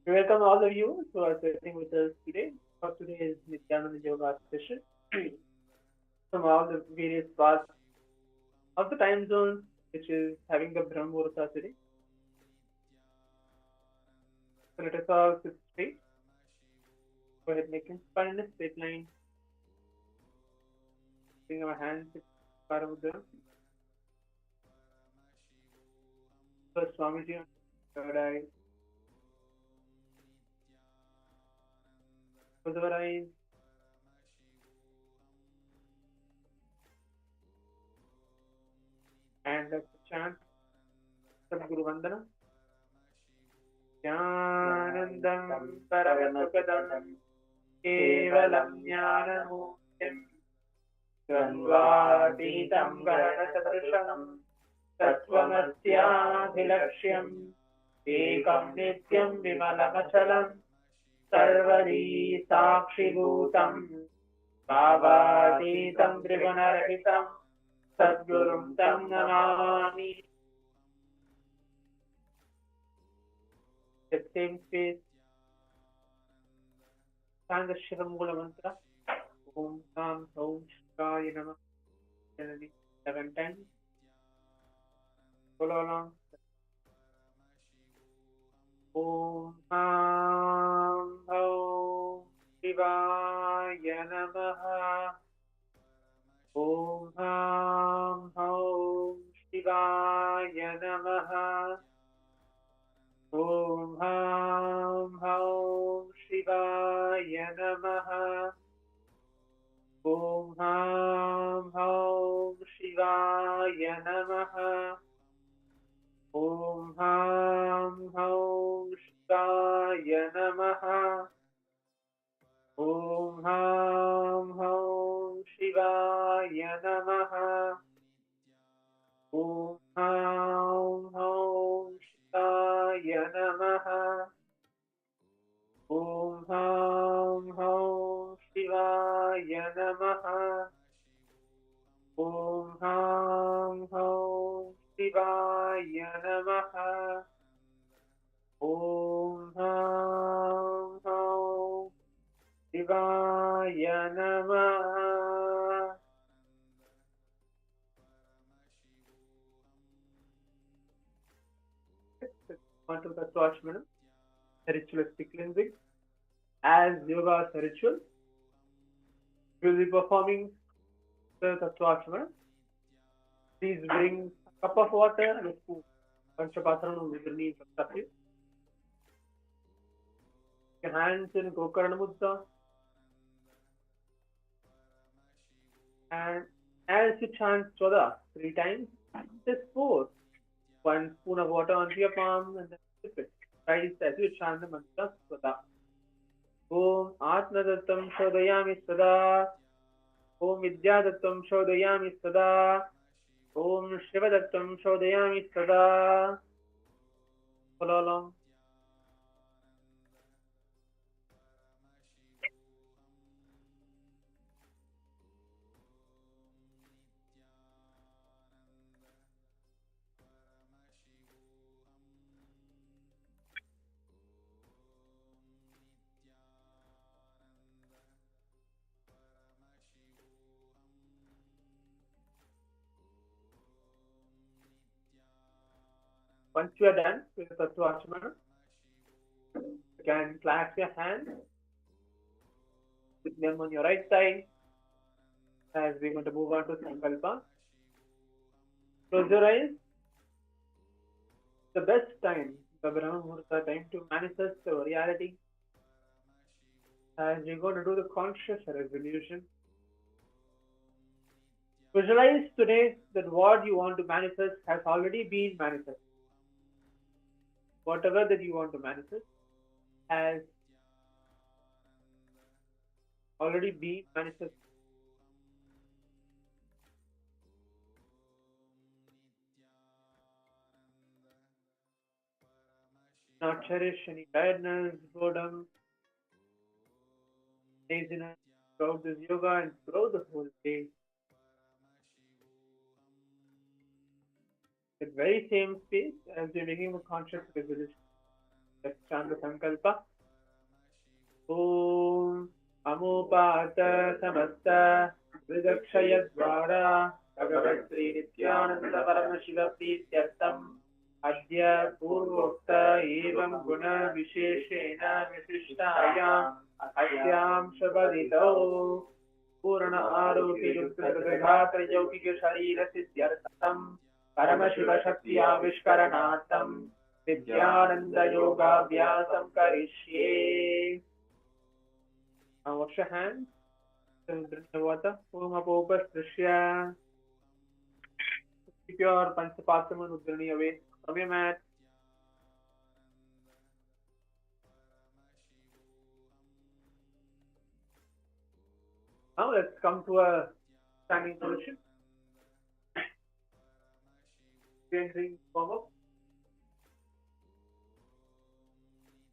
We welcome all of you who are sitting with us today. For today's Nithyananda Yoga session from all the various parts of the time zones, which is having the Brahma Muhurta today. So let us all sit straight. Go ahead, making spine in a straight line. Bring our hands to Paramudra. First, Swamiji on third eye. Close our eyes. And let's chant Sadguru Vandana. Jnanandam Paramasukadam Kevalam Jnanamuktim Dvandvatītam Garanatadrisham Tattvamasyādhilakṣyam Ekam Nityam Vimalamachalam Sarvari Sakshibhutam Bhavatītam Tribunarahitam Sadgurum Tam Namami. The same space. Chant the Shiva Mula Mantra. Om Nam Om Shivaya Namah. 7 times. Follow along. Om Nam Om Shivaya Namah. Om Nam Om Shivaya Namah. Om Ham Om Shivaya Namaha. Om Ham Om Shivaya Namaha. Om Ham Om Shivaya Namaha. Om Ham Om Shivaya Namaha. Om Ham Om Shivaya Namaha. Om Ham Om Shivaya Namaha. Om Ham Om Shivaya Namaha. Om Ham Om Shivaya Namaha. On to the Swashmana, ritualistic cleansing. As yoga is a ritual, we will be performing the Tattva. Please bring a cup of water and a spoon. Panchapatranam will need of you. Your hands in Gokarna Mudra. And as you chant Swada 3 times, just pour 1 spoon of water onto your palm and then sip it. Twice as you chant the mantra Swada. Om Atmadattam Shodayami Sada. Om Vidyadattam Shodayami Sada. Om Shivadattam Shodayami Sada. Follow along. Once you are done with the Tattva, you can clasp your hands with them on your right side as we're going to move on to Sankalpa. Close your eyes. The best time, the Brahma Muhurta time to manifest the reality as we're going to do the conscious resolution. Visualize today that what you want to manifest has already been manifested. Whatever that you want to manifest has already been manifested. Not cherish any tiredness, boredom, laziness throughout this yoga and throughout the whole day. The very same space as we're making a conscious resolution. Let's chant the Sankalpa. Om Amopata Samasta Vidakshayadvara Bhagavat Sri Nithyananda Paramashiva Prityartam Adya Purvokta Evam Guna Visheshena Vishishtayam Asyam Shabadito Purana Aropi Yukta Gata Yogiga Sharira Siddhyartam Paramashiva Shakti Avishkaranatam Nithyananda Yoga Vyasam Karishye. Now wash your hands. Drink the water. Om Apopas Drishya. Keep your Panchapatam and Udrani away from your mat. Now let's come to a standing position. Entering warm up.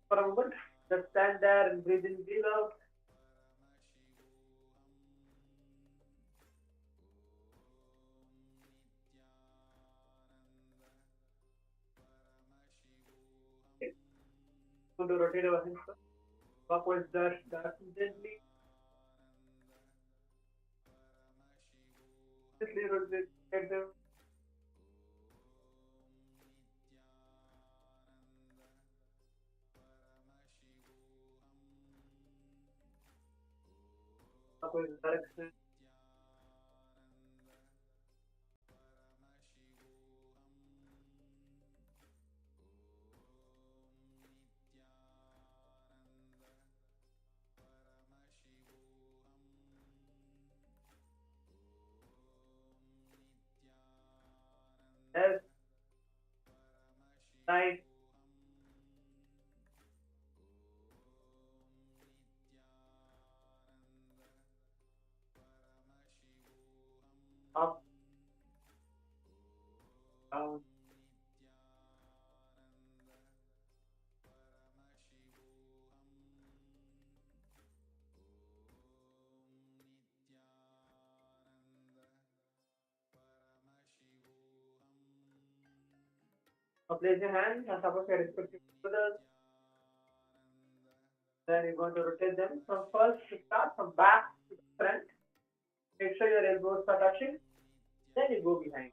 For a moment, just stand there and breathe in, breathe out. Okay. Going to rotate our hands clockwise, dash gently. Gently rotate them. Clockwise direction. Left, right, up, down. Now place your hands on top of your respective shoulders. Then you're going to rotate them from first to start from back to the front. Make sure your elbows are touching. Then you go behind.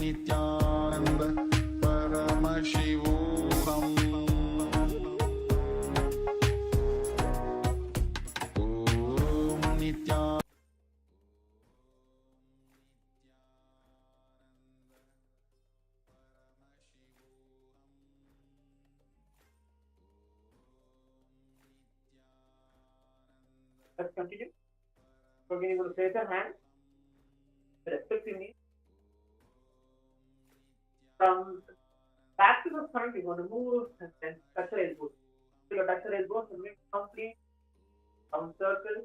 Nithyananda Paramashivam Om Nithyananda. Let's continue. So again, you will place your hand respectively from back to the front. You're going to move and then touch your elbows. So you touch your elbows and make complete round circle.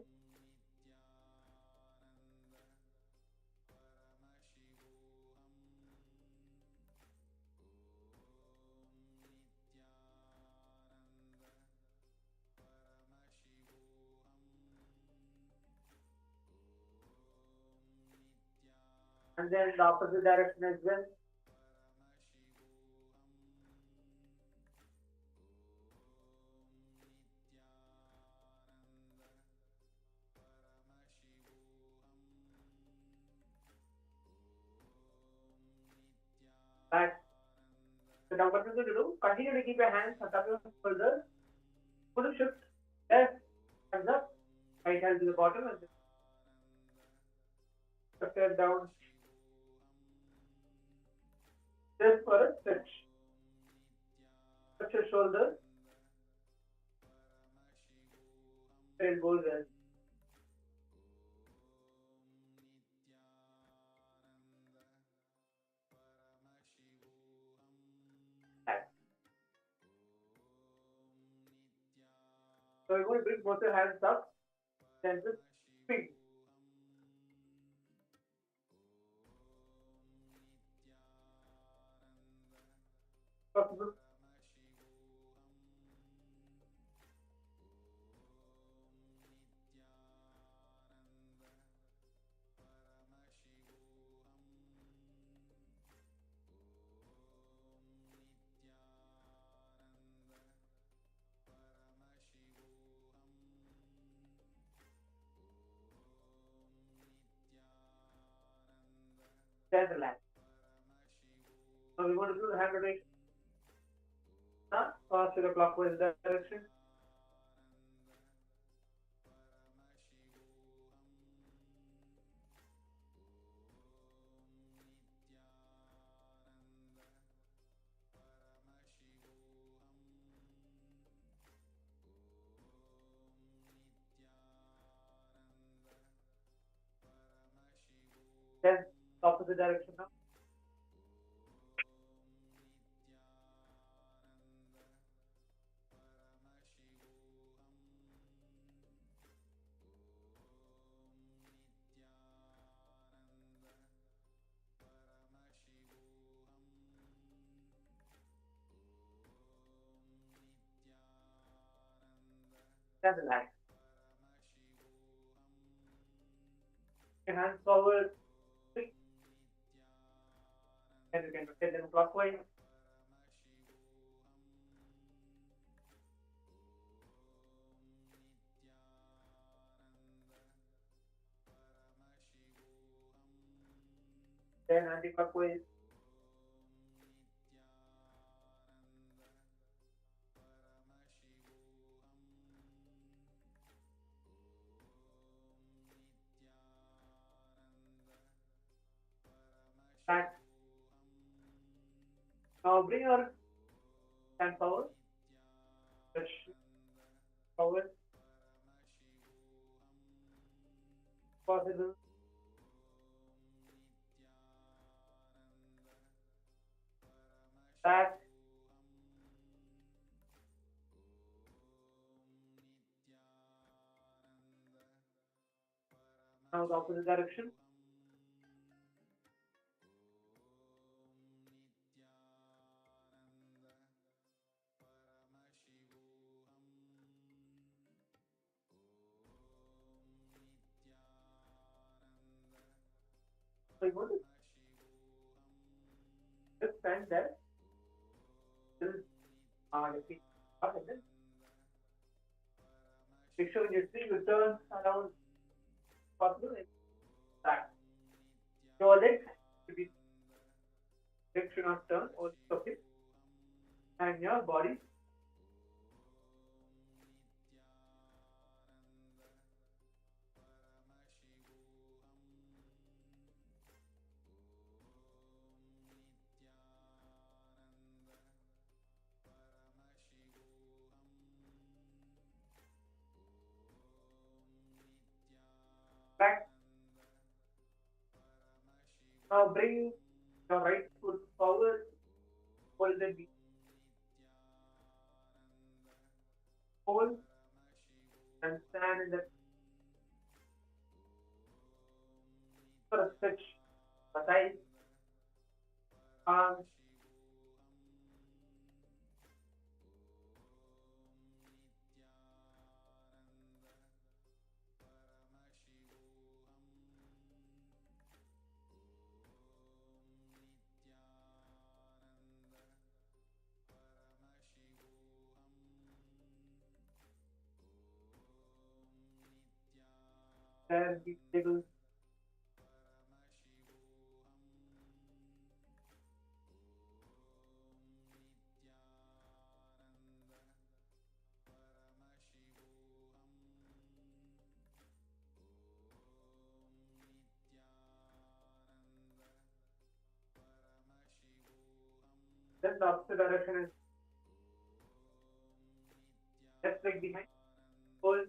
And then the opposite direction as well. Back. So now what we're going to do, continue to keep your hands on top of your shoulders. Put a shift left hands up, right hand to the bottom, and then shift it down. Just for a stretch. Stretch your shoulders, elbows, and So we're going to bring both your hands up, then just swing. Possible. Then relax. Now we're going to do the hand rotation. Pass to the clockwise direction. Then opposite direction now. Then relax. Your hands forward. Swing. And you can rotate them clockwise. Then anti-clockwise. Back. Now bring your hand forward. Push forward. Possible. Back. Now the opposite direction. So you want to just stand there. Till your feet up and then make sure when you swing, you turn around possible and back. Your legs should be legs should not turn, only the hips and your body. Back. Now bring your right foot forward, hold the knee. Hold and stand in the for a stretch. Thighs, arms, there, be stable. Then the opposite direction is left leg behind. Hold.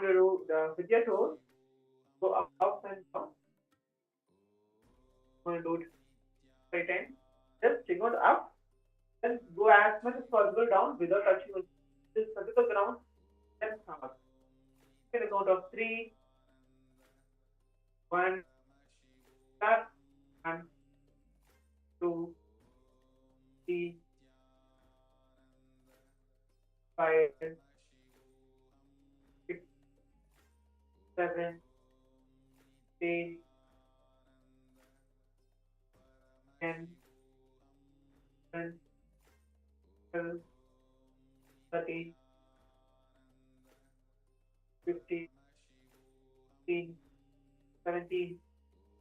going to do with your toes, go up and down. I'm going to do it 3 times. Just take on up, then go as much as possible down without touching this physical ground. Then come up. Take a count of 3, 1, start, 1, 2, 3, 5, 6, 7, 8, 10, 11, 12, 13, 15, 16, 17,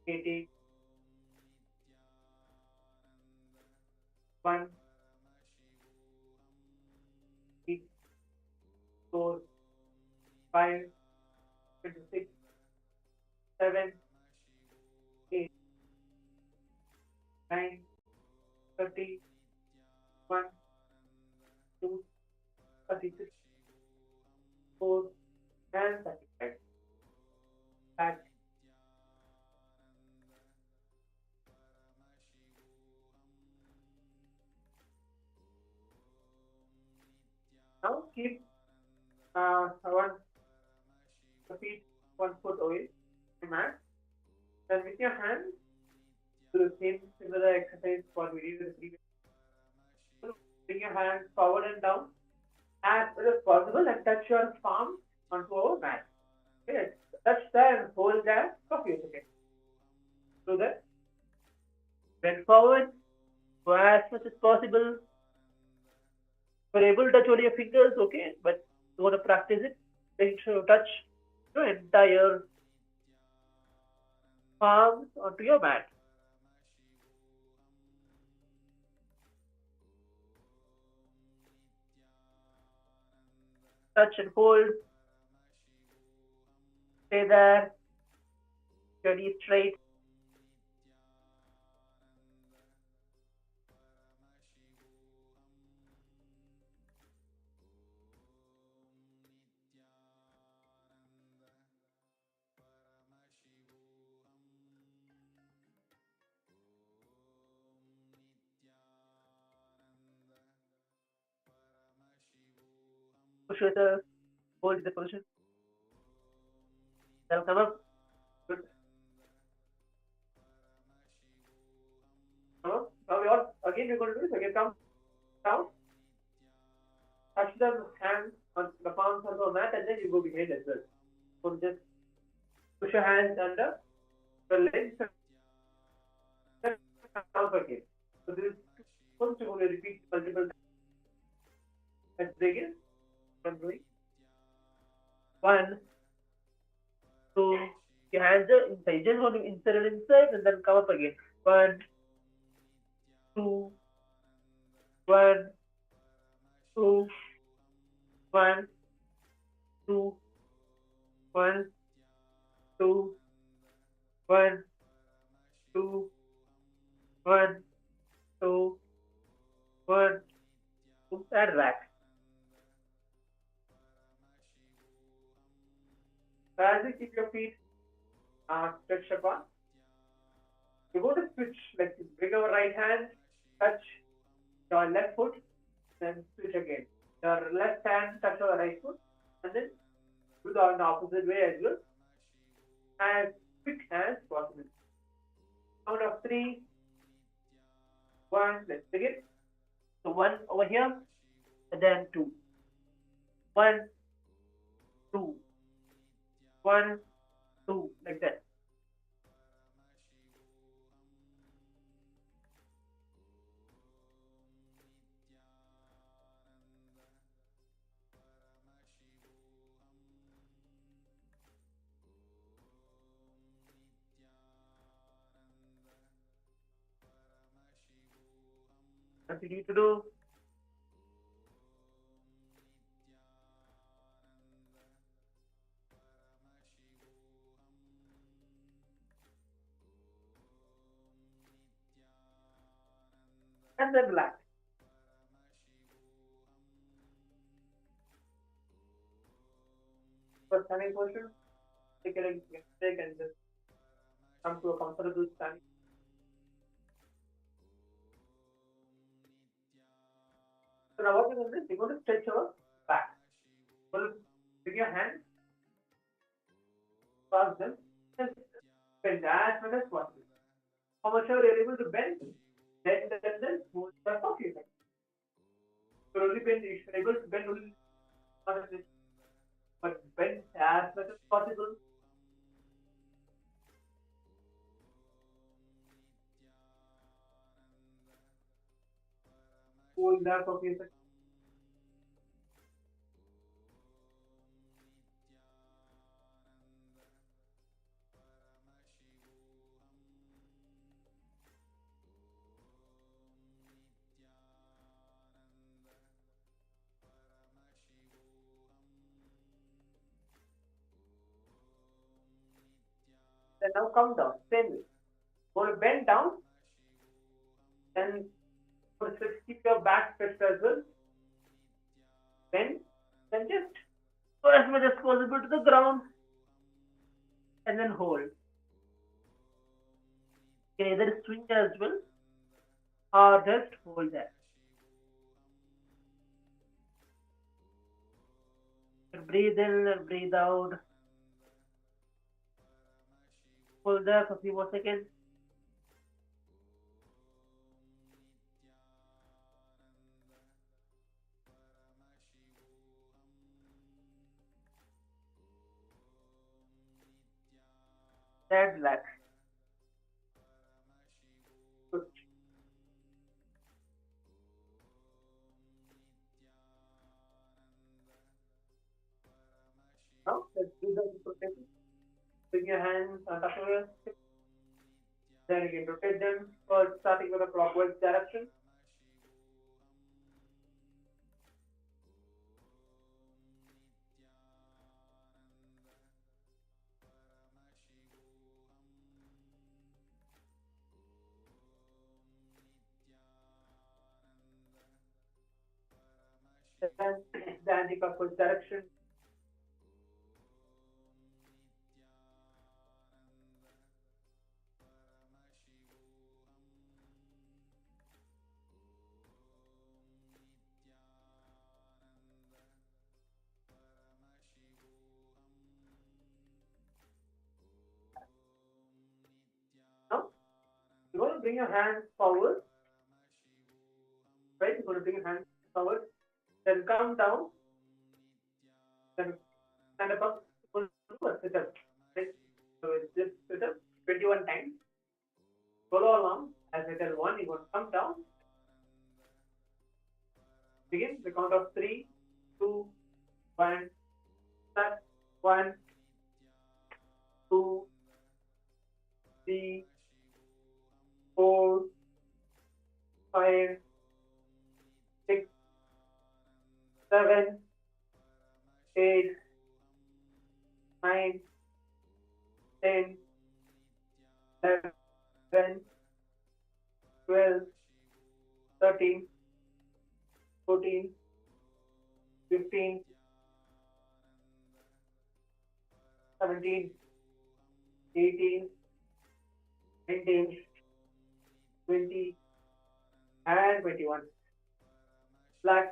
18, 1, 3, 4, 5, 26, 7, 8, 9, 30, 1, 2, 36, 4, and 35. Back. Now keep the feet 1 foot away from the mat. Then with your hands, do the same similar exercise what we did in the previous. Bring your hands forward and down as much as possible and touch your palms onto our mat. Okay, touch there and hold there for a few seconds. Do that. Bend forward, go as much as possible. If you're able to touch only your fingers, okay, but you want to practice it, make sure you touch your entire palms onto your mat. Touch and hold. Stay there. Your knees straight. Push yourself. Hold the position. Then come up. Good. Come up. Now again you're going to do this. Again come down. Touch the hands on the palms on the mat and then you go behind as well. So just push your hands under the legs and down again. So this is once you're going to repeat multiple times. Let's begin. I'm doing 1, 2. Your hands are inside. Just want to insert it inside and then come up again. 1, 2, 1, 2, 1, 2, 1, 2, 1, 2, 1, 2, 1, 2, and relax. As you keep your feet stretched upon, you're going to switch, like bring our right hand, touch your left foot, then switch again. Your left hand touch your right foot, and then do the opposite way as well, as quick as possible. Count of 3, 1, let's begin. So 1 over here, and then 2. 1, 2. 1, 2, like that. Continue to do. And then relax. For standing position, take a break and just come to a comfortable stand. So now what we're going to do is we're going to stretch our back. We'll bring your hands, cross them, and bend as much as possible. How much are you able to bend? Then move the coffee. So only bend, if you're able to bend only, but bend as much as possible. Hold that for a few seconds. Then now come down, same way. Going to bend down, and keep your back stretched as well. Then just go as much as possible to the ground, and then hold. You can either swing as well, or just hold that. Breathe in and breathe out. Hold there for a few more seconds. Then relax. Good. Now let's do the rotation. Bring your hands on top of your hips. Then again rotate them. First starting with a clockwise direction. Then the anti-clockwise direction. Now you're going to bring your hands forward. Right? You're going to bring your hands forward. Then come down. Then stand up. You're going to sit up. Right? So it's just sit up 21 times. Follow along. As I tell 1, you're going to come down. Begin the count of 3, 2, 1. Start. 1, 2, 3, 4, 5, 6, 7, 8, 9, 10, 11, 12, 13, 14, 15, 17, 18, 19, 20, and 21. Relax.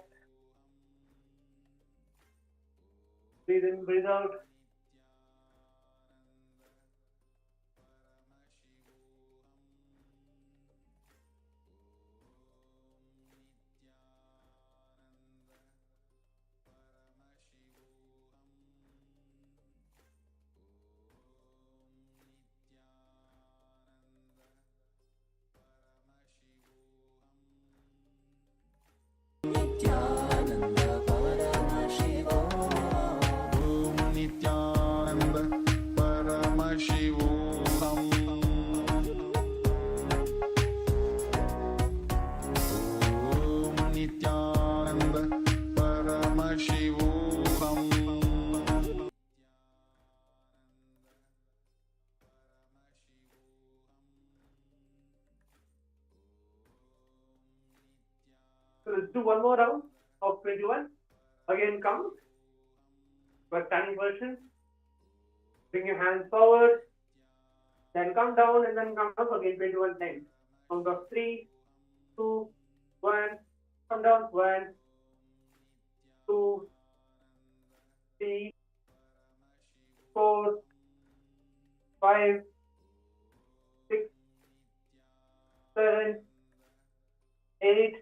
Breathe in, breathe out. Nithyananda Paramashivam. Om Nithyananda Paramashivam. Om Nithyananda Paramashivam. So let's do one more round of 21. Again, come. For standing version, Bring your hands forward, then come down and then come up again 21 times. Count of 3, 2, 1. Come down 1, 2, 3, 4, 5, 6, 7, 8,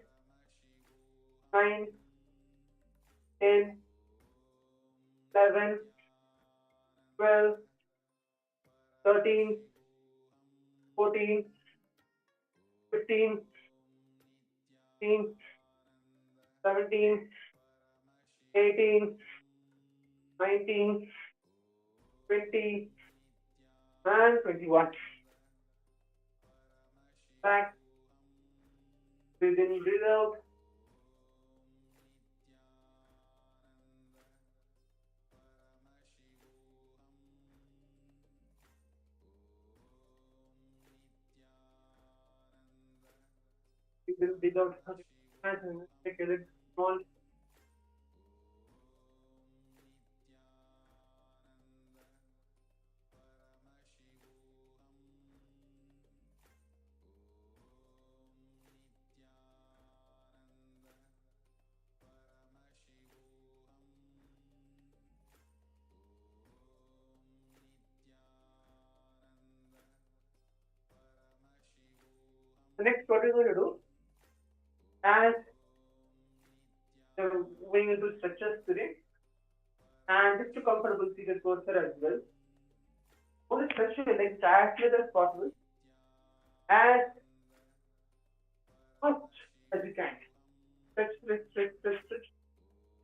9, 10, 11, 12, 13, 14, 15, 16, 17, 18, 19, 20, and 21. Back. Breathe in, breathe out. Breathe in, breathe out. And take a little small. The next, what we're going to do, as we're going into stretches today, and just to comfortable seated posture as well. Want to stretch your legs as much as possible, as much as you can. Stretch, stretch, stretch, stretch, stretch.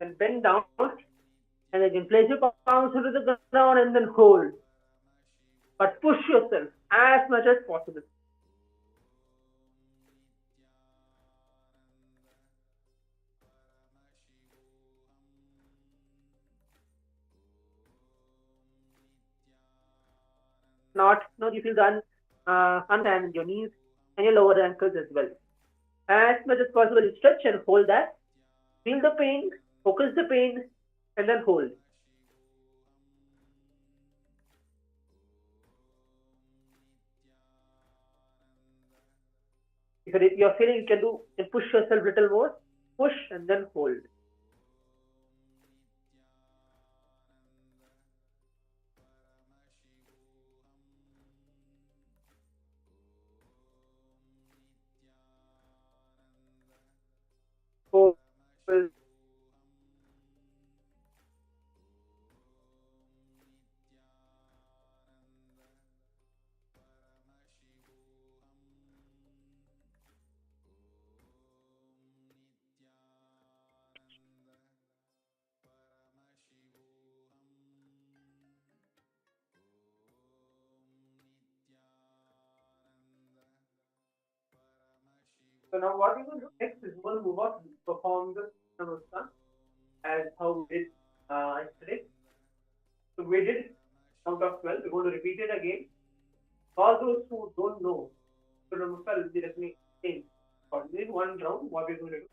Then bend down, and then you can place your palms into the ground and then hold. But push yourself as much as possible. Not you feel the unhand in your knees and your lower ankles as well. As much as possible, you stretch and hold that. Feel the pain, focus the pain, and then hold. If you're feeling you can push yourself a little more, push and then hold. Hold. So now what we're going to do next is we're going to move on to perform the Namaskar as how we did yesterday. So we did count of 12. We're going to repeat it again. All those who don't know, so Namaskar will be definitely same. For this one round, what we're going to do,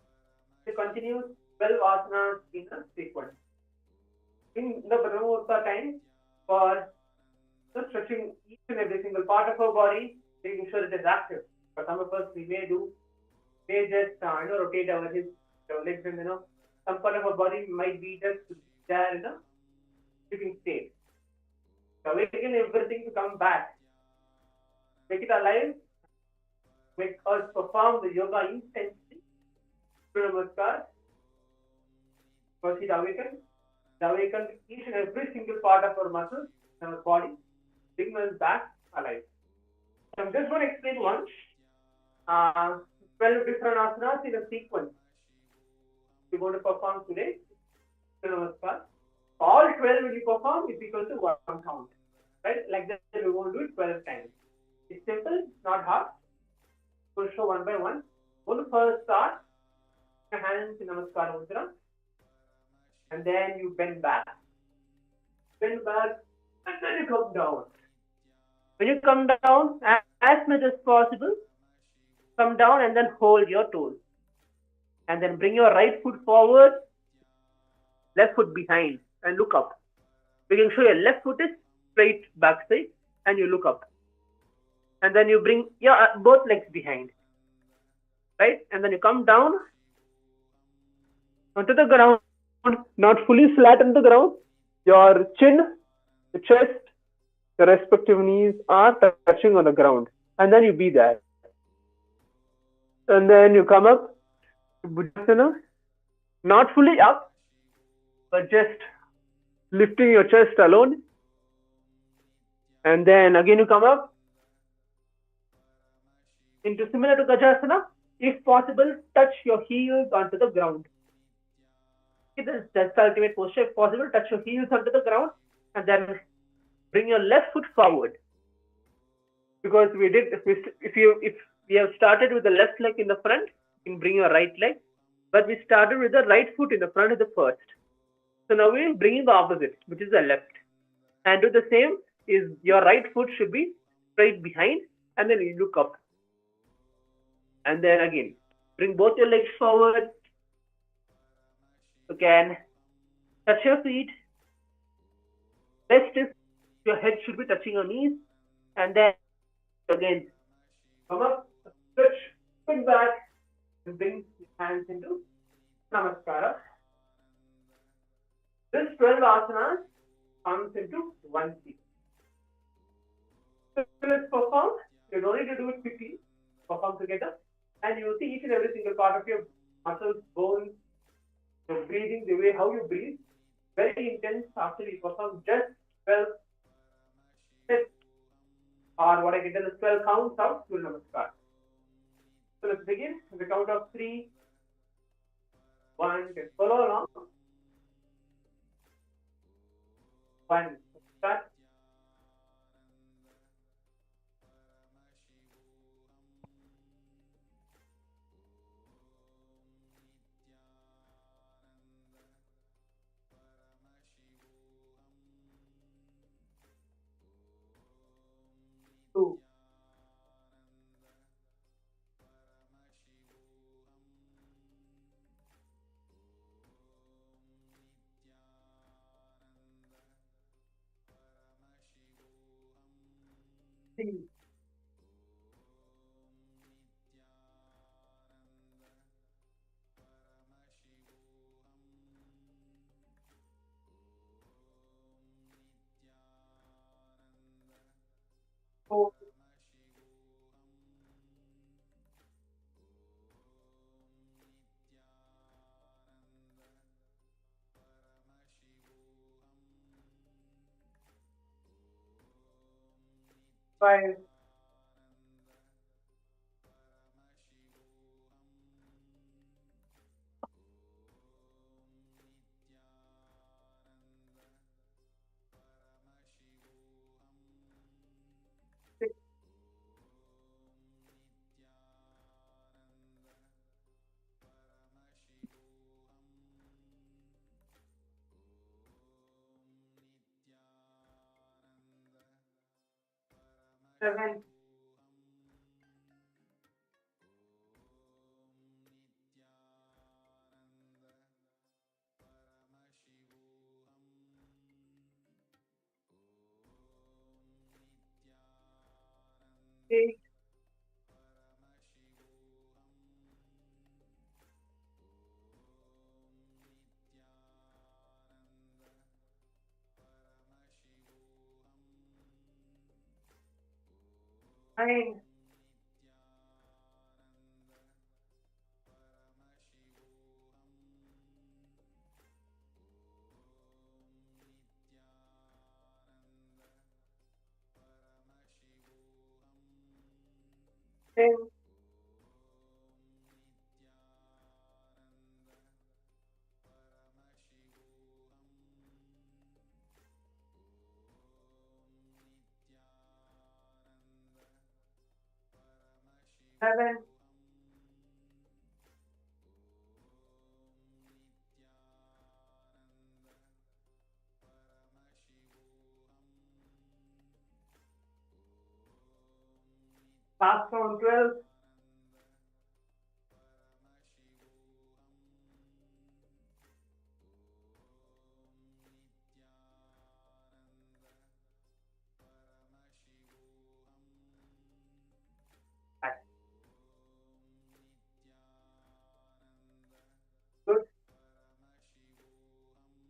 we continue 12 asanas in a sequence. In the Brahma time, for stretching each and every single part of our body, making sure it is active. For some of us, we may just rotate our hips, our legs, and some part of our body might be just there in a sleeping state. So awaken everything to come back. Make it alive. Make us perform the yoga intensely. Namaskar. First it awakens. Awaken each and every single part of our muscles in our body. Bring us back alive. So I'm just going to explain once. 12 different asanas in a sequence. We're going to perform today. Namaskar. All 12 when you perform is equal to one count. Right? Like that, we're going to do it 12 times. It's simple, it's not hard. We'll show one by one. We're going to first start. Your hands in Namaskar Mudra. And then you bend back. Bend back, and then you come down. When you come down, as much as possible, come down and then hold your toes. And then bring your right foot forward, left foot behind, and look up. Making sure your left foot is straight backside, and you look up. And then you bring your both legs behind, right? And then you come down onto the ground, not fully flat on the ground. Your chin, your chest, your respective knees are touching on the ground. And then you be there. And then you come up to Bhujasana, not fully up, but just lifting your chest alone. And then again you come up into similar to Gajasana. If possible, touch your heels onto the ground. That's the ultimate posture. If possible, touch your heels onto the ground and then bring your left foot forward. Because if we have started with the left leg in the front, you can bring your right leg. But we started with the right foot in the front of the first. So now we're bringing the opposite, which is the left. And do the same is your right foot should be straight behind and then you look up. And then again, bring both your legs forward. Again, touch your feet. Best is your head should be touching your knees. And then again, come up, stretch, spin back, and bring your hands into Namaskara. This 12 asanas comes into one seat. So let's perform. You don't need to do it quickly. Perform together. And you will see each and every single part of your muscles, bones, your breathing, the way how you breathe. Very intense after you perform just 12 sets, or what I get is 12 counts of Surya Namaskar. So let's begin with the count of 3. 1, just follow along. 1, start. 2, 3, 4, 5, 6, 7, 8, 9, 10, 11, 12, 13,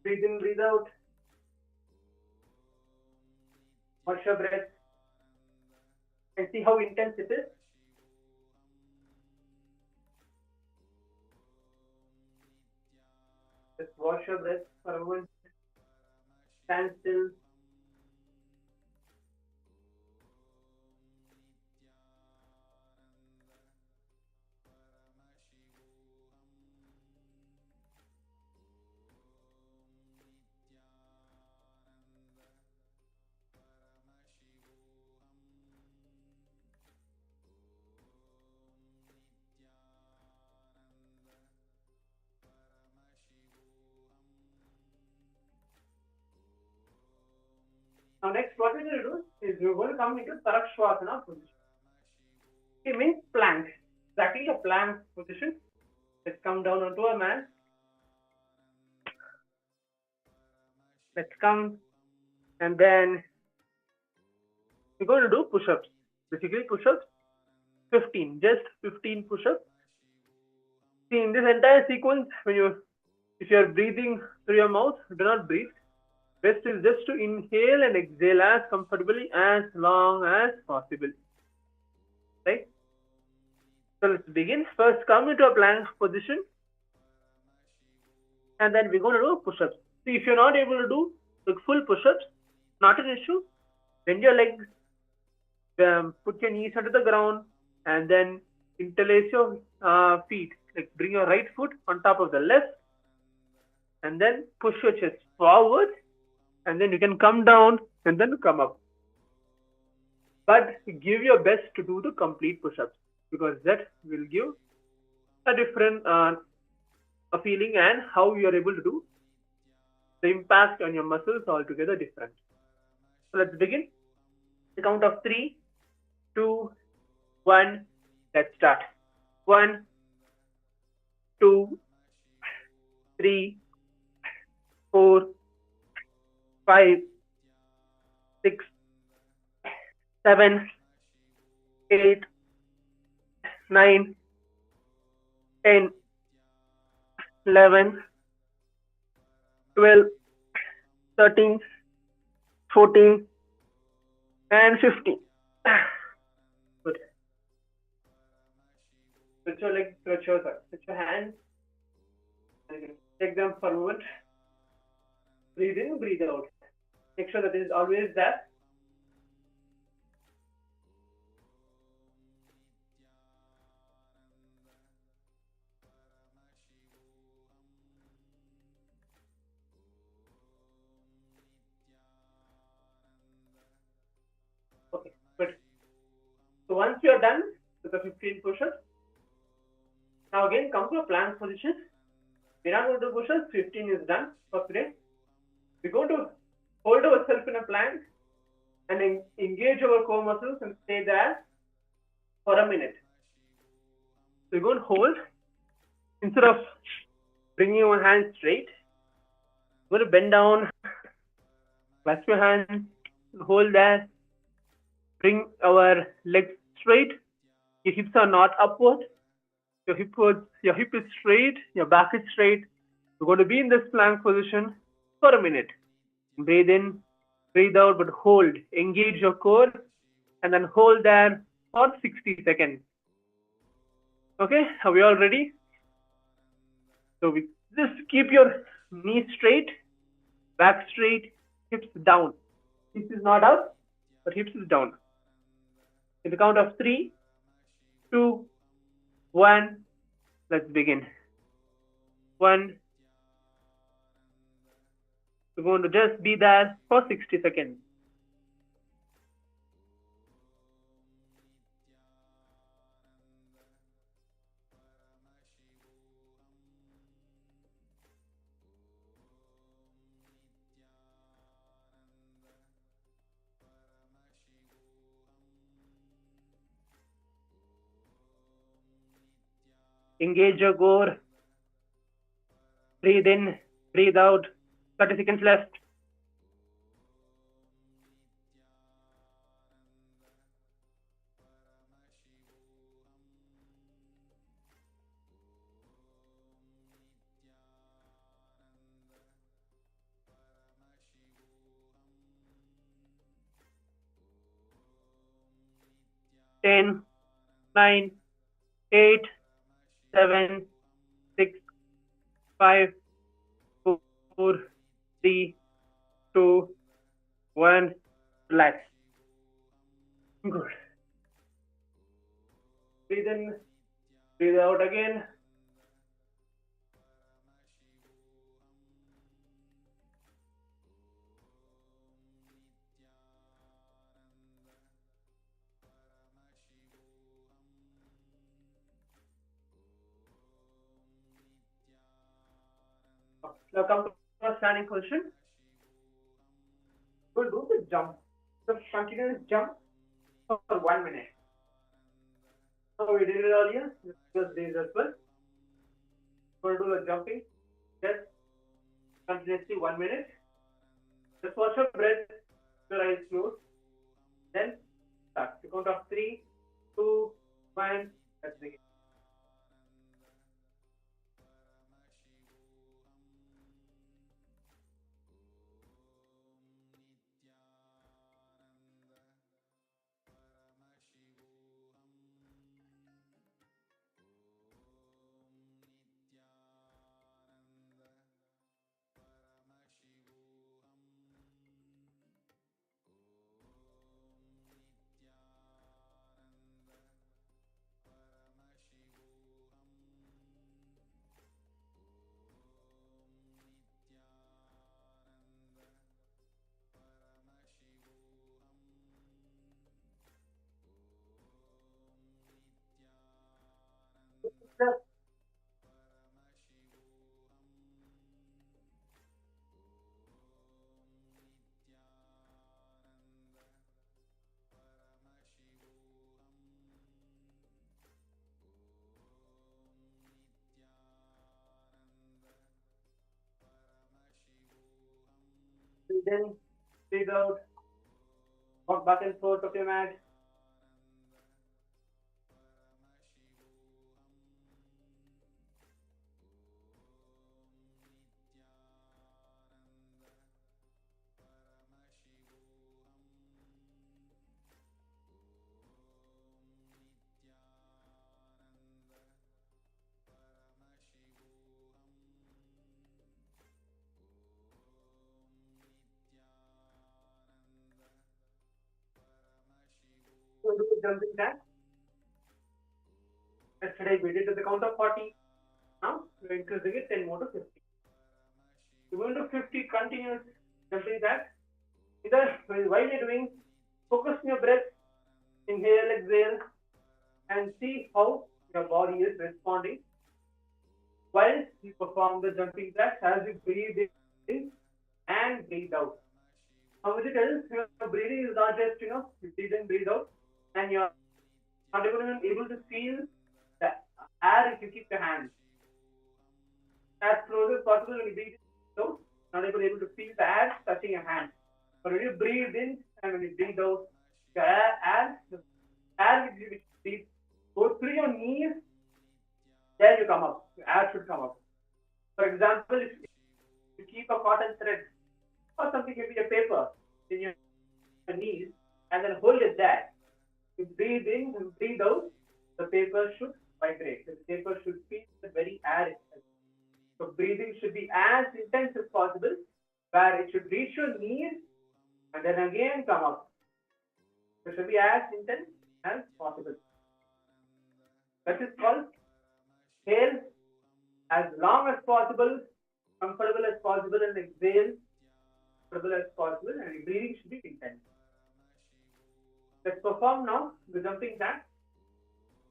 Breathe in, breathe out. Watch your breath and see how intense it is. Just watch your breath for a moment. Stand still. Now next what we're going to do is we're going to come into Tarakshvasana position. It means plank. Exactly a plank position. Let's come down onto a mat. Let's come and then we're going to do push-ups. Basically push-ups 15, just 15 push-ups. See, in this entire sequence, if you are breathing through your mouth, do not breathe. Best is just to inhale and exhale as comfortably as long as possible. Right? So let's begin. First, come into a plank position, and then we're going to do push-ups. See, if you're not able to do the full push-ups, not an issue. Bend your legs, put your knees onto the ground, and then interlace your feet. Like bring your right foot on top of the left, and then push your chest forward, and then you can come down and then come up. But give your best to do the complete push-ups, because that will give a different a feeling, and how you are able to do the impact on your muscles altogether different. So let's begin. The count of 3, 2, 1. Let's start. 1, 2, 3, 4, 5, 6, 7, 8, 9, 10, 11, 12, 13, 14, and 15. Good. Stretch your legs, stretch your hands. Take them for a moment. Breathe in, breathe out. Make sure that it is always there. Okay, good. So once you are done with the 15 push-ups, now again come to a plank position. We're not going to do push-ups. 15 is done for today. We're going to hold ourselves in a plank and engage our core muscles and stay there for a minute. So you're going to hold. Instead of bringing your hands straight, you're going to bend down, clasp your hands, hold there. Bring our legs straight. Your hips are not upward. Your hip is straight. Your back is straight. You're going to be in this plank position for a minute. Breathe in, breathe out, but hold. Engage your core and then hold there for 60 seconds. Okay, are we all ready? So we just keep your knees straight, back straight, hips down. Hips is not up, but hips is down. In the count of 3, 2, 1, let's begin. 1. We're going to just be there for 60 seconds. Engage your core. Breathe in, breathe out. 30 seconds left. 10, 9, 8, 7, 6, 5, 4, 3, 2, 1. Relax. Good. Breathe in, breathe out again. Now come to a standing position. We'll do the jump. The continuous jump for 1 minute. So we did it earlier, the previous days as well. We'll do the jumping just continuously 1 minute. Just watch your breath, your eyes closed. Then start. You count of 3, 2, 1. Let's begin. Breathe in, breathe out. Walk back and forth of your mat. We'll do the jumping jack. Yesterday we did at the count of 40. Now we're increasing it 10 more to 50. We're going to 50 continuous jumping jack. Either while you're doing, focus on your breath, inhale, exhale, and see how your body is responding while you perform the jumping jacks as you breathe in and breathe out. Now, with it is, your breathing is not just, you breathe in, breathe out, and you're not even able to feel the air if you keep your hands as close as possible when you breathe in, out, not able to feel the air touching your hands. But when you breathe in and when you breathe out, the air which you breathe goes through your knees, then you come up. The air should come up. For example, if you keep a cotton thread or something, maybe a paper in your knees, and then hold it there. You breathe in and breathe out, the paper should vibrate. The paper should feel the very air itself. So breathing should be as intense as possible, where it should reach your knees and then again come up. It should be as intense as possible. That is called inhale as long as possible, comfortable as possible, and exhale comfortable as possible, and breathing should be intense. Let's perform now the jumping jack.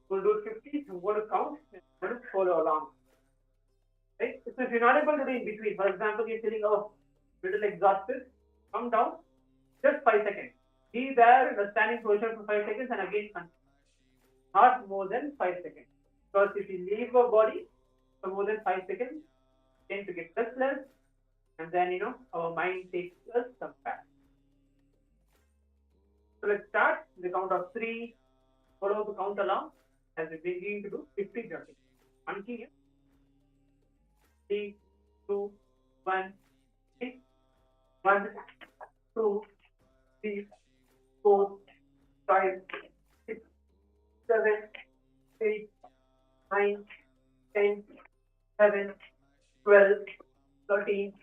We'll do 50. I'm going to count and I'm going to follow along. Right? So if you're not able to do in between, for example, you're feeling a little exhausted, come down, just 5 seconds. Be there in a standing position for 5 seconds and again continue. Not more than 5 seconds. Because if you leave your body for more than 5 seconds, you tend to get restless, and then our mind takes us some back. So let's start the count of 3. Follow the count along as we begin to do 50 jumping. Continue. 3, 2, 1, 6, 1, 2, 3, 4, 5, 6, 7, 8, 9, 10, 11, 12, 13,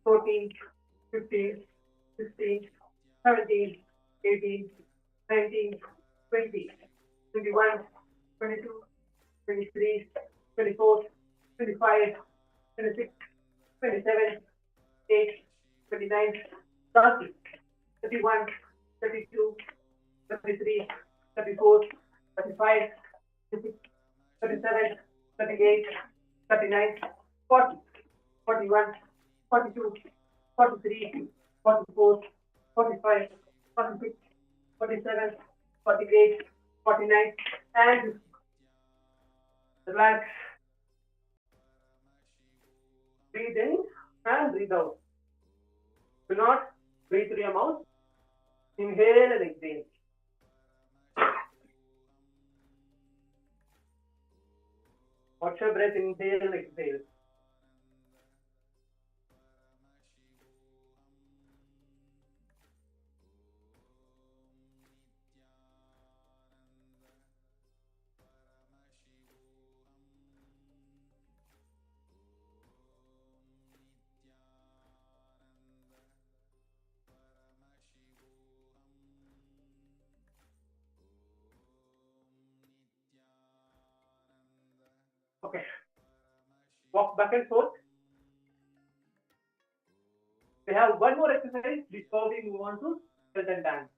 14, 15, 16, 17, 18, 19, 20, 21, 22, 23, 24, 25, 26, 27, 8, 29, 30, 31, 32, 33, 34, 35, 36, 37, 38, 39, 40, 41, 42, 43, 44, 45, 46, 47, 48, 49, and relax. Breathe in and breathe out. Do not breathe through your mouth. Inhale and exhale. Watch your breath, inhale and exhale. Okay. Walk back and forth. We have one more exercise before we move on to skeleton dance.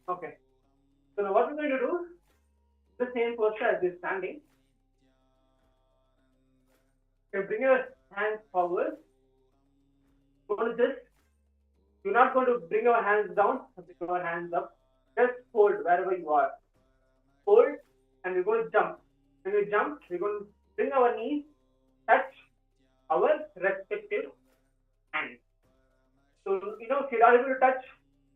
Okay. So now what we're going to do, the same posture as this standing. You bring your hands forward. You're not going to bring your hands down, bring your hands up. Just hold wherever you are. Hold, and we're going to jump. When we jump, we're going to bring our knees, touch our respective hands. So, if you're not able to touch,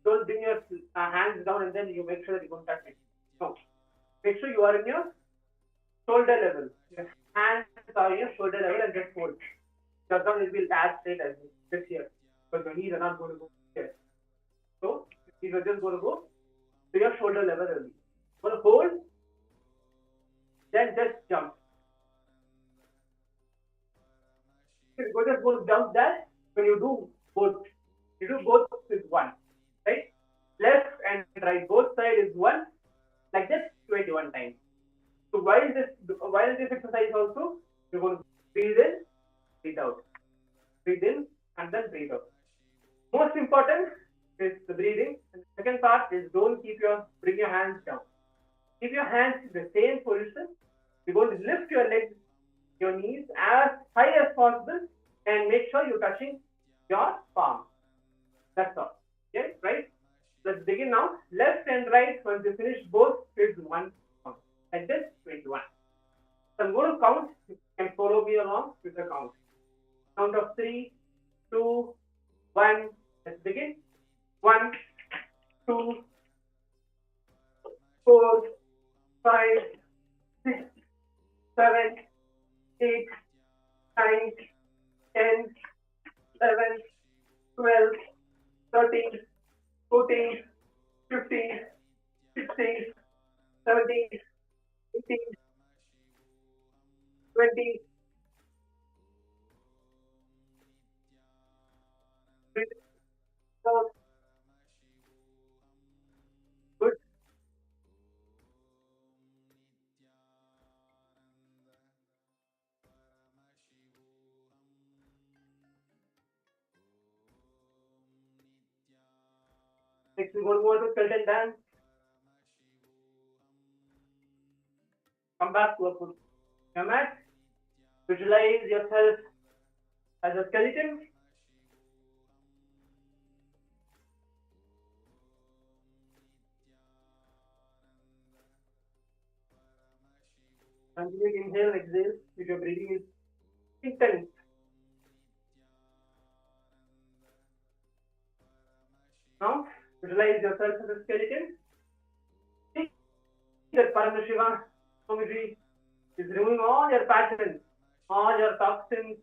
don't bring your hands down and then you make sure that you don't touch it. No. Make sure you are in your shoulder level. Your hands are in your shoulder level and just hold. Just down it will be as straight as this here. Because your knees are not going to go here. So, these are just going to go to your shoulder level only. Going to hold, then just jump. You're just going to jump that when you do both. You do both is one. Right? Left and right, both sides is one. Like this, 21 times. So while this exercise also, you're going to breathe in, breathe out. Breathe in and then breathe out. Most important is the breathing. And the second part is bring your hands down. Keep your hands in the same position. You're going to lift your legs, your knees as high as possible and make sure you're touching your palm. That's all. Okay, right? Let's begin now. Left and right, once you finish both, is one count. Like this, 21. So I'm going to count. You can follow me along with the count. Count of 3, 2, 1. Let's begin. 1, 2, 4, 5, 6, 7, 8, 9, 10, 11, 12, 13, 14, 15, 16, 17, 18, 20. Good. Next, we're going to go to skeleton dance. Come back to a full mat. Visualize yourself as a skeleton. Continue to inhale and exhale if your breathing is intense. Now, visualize yourself as a skeleton. See that Paramashiva Namaskara is removing all your patterns, all your toxins,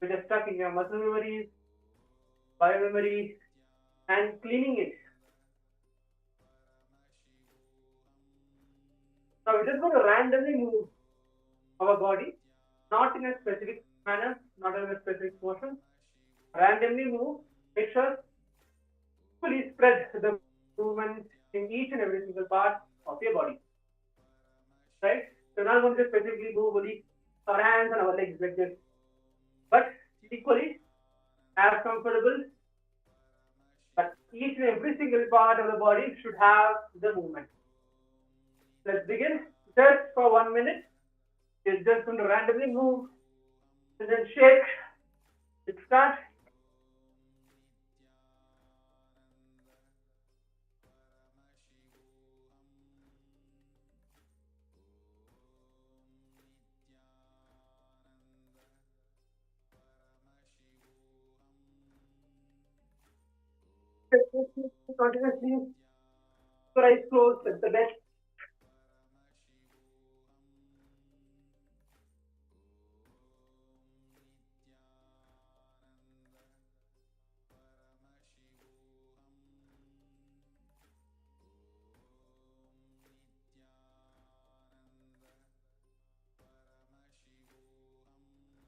It is stuck in your muscle memories, biomemory, and cleaning it. Now we're just going to randomly move our body, not in a specific manner, not in a specific motion. Randomly move. Make sure fully spread the movement in each and every single part of your body. Right? So we're not going to specifically move only our hands and our legs like this, but equally as comfortable. But each and every single part of the body should have the movement. Let's begin. Just for 1 minute. You're just going to randomly move and then shake. It starts. Continuously. Your eyes closed. That's the best.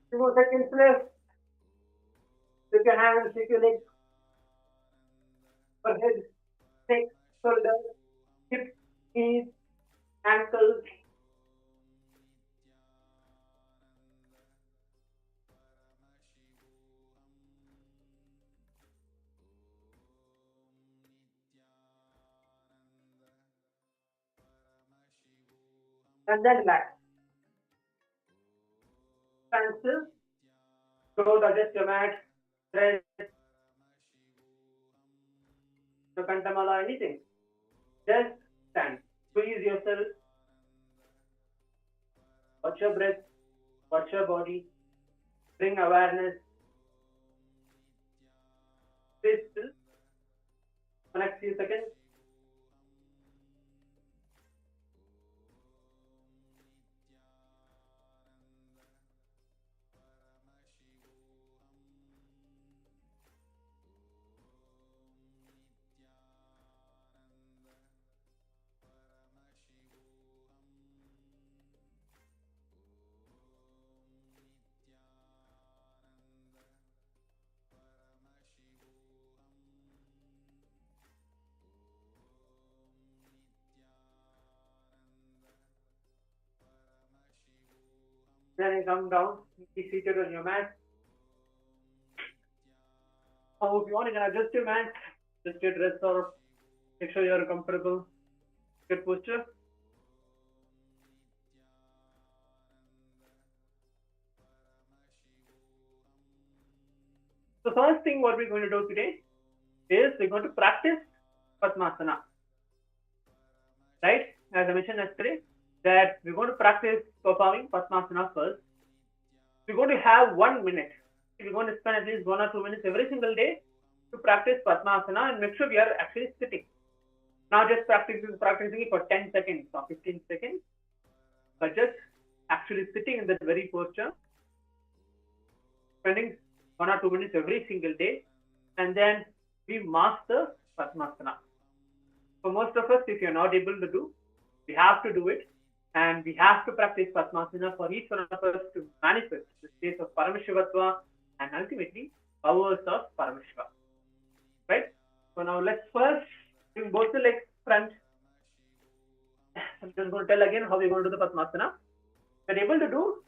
Few more seconds left. Take your hands, shake your legs, your head, neck, shoulders, hips, knees, ankles. And then relax. Stand still. Don't adjust your mat, stretch, your kantamala, anything. Just stand. Squeeze yourself. Watch your breath. Watch your body. Bring awareness. Stay still for next few seconds. Then you come down, be seated on your mat. Now if you want, you can adjust your mat, just your dress or make sure you're comfortable. Good posture. The first thing what we're going to do today is we're going to practice Padmasana. Right? As I mentioned yesterday, that we're going to practice performing Padmasana first. We're going to have 1 minute. We're going to spend at least 1 or 2 minutes every single day to practice Padmasana and make sure we are actually sitting. Not just practicing it for 10 seconds or 15 seconds, but just actually sitting in that very posture, spending 1 or 2 minutes every single day, and then we master Padmasana. For most of us, if you're not able to do, we have to do it, and we have to practice Padmasana for each one of us to manifest the state of Paramashivatva and ultimately powers of Paramashiva. Right? So now let's first bring both the legs front. I'm just going to tell again how we're going to do the Padmasana. If you're able to do,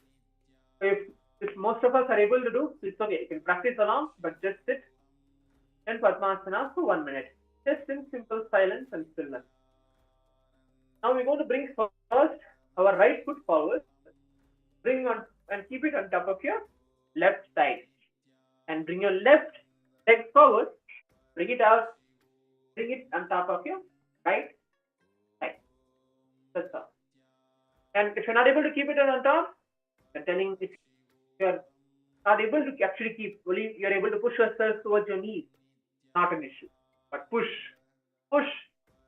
if most of us are able to do, it's okay. You can practice along, but just sit in Padmasana for 1 minute. Just in simple silence and stillness. Now we're going to bring first our right foot forward. Bring on and keep it on top of your left side. And bring your left leg forward. Bring it out. Bring it on top of your right side. That's all. And if you're not able to keep it on top, I'm telling if you're not able to actually keep, only you're able to push yourself towards your knees. Not an issue. But push,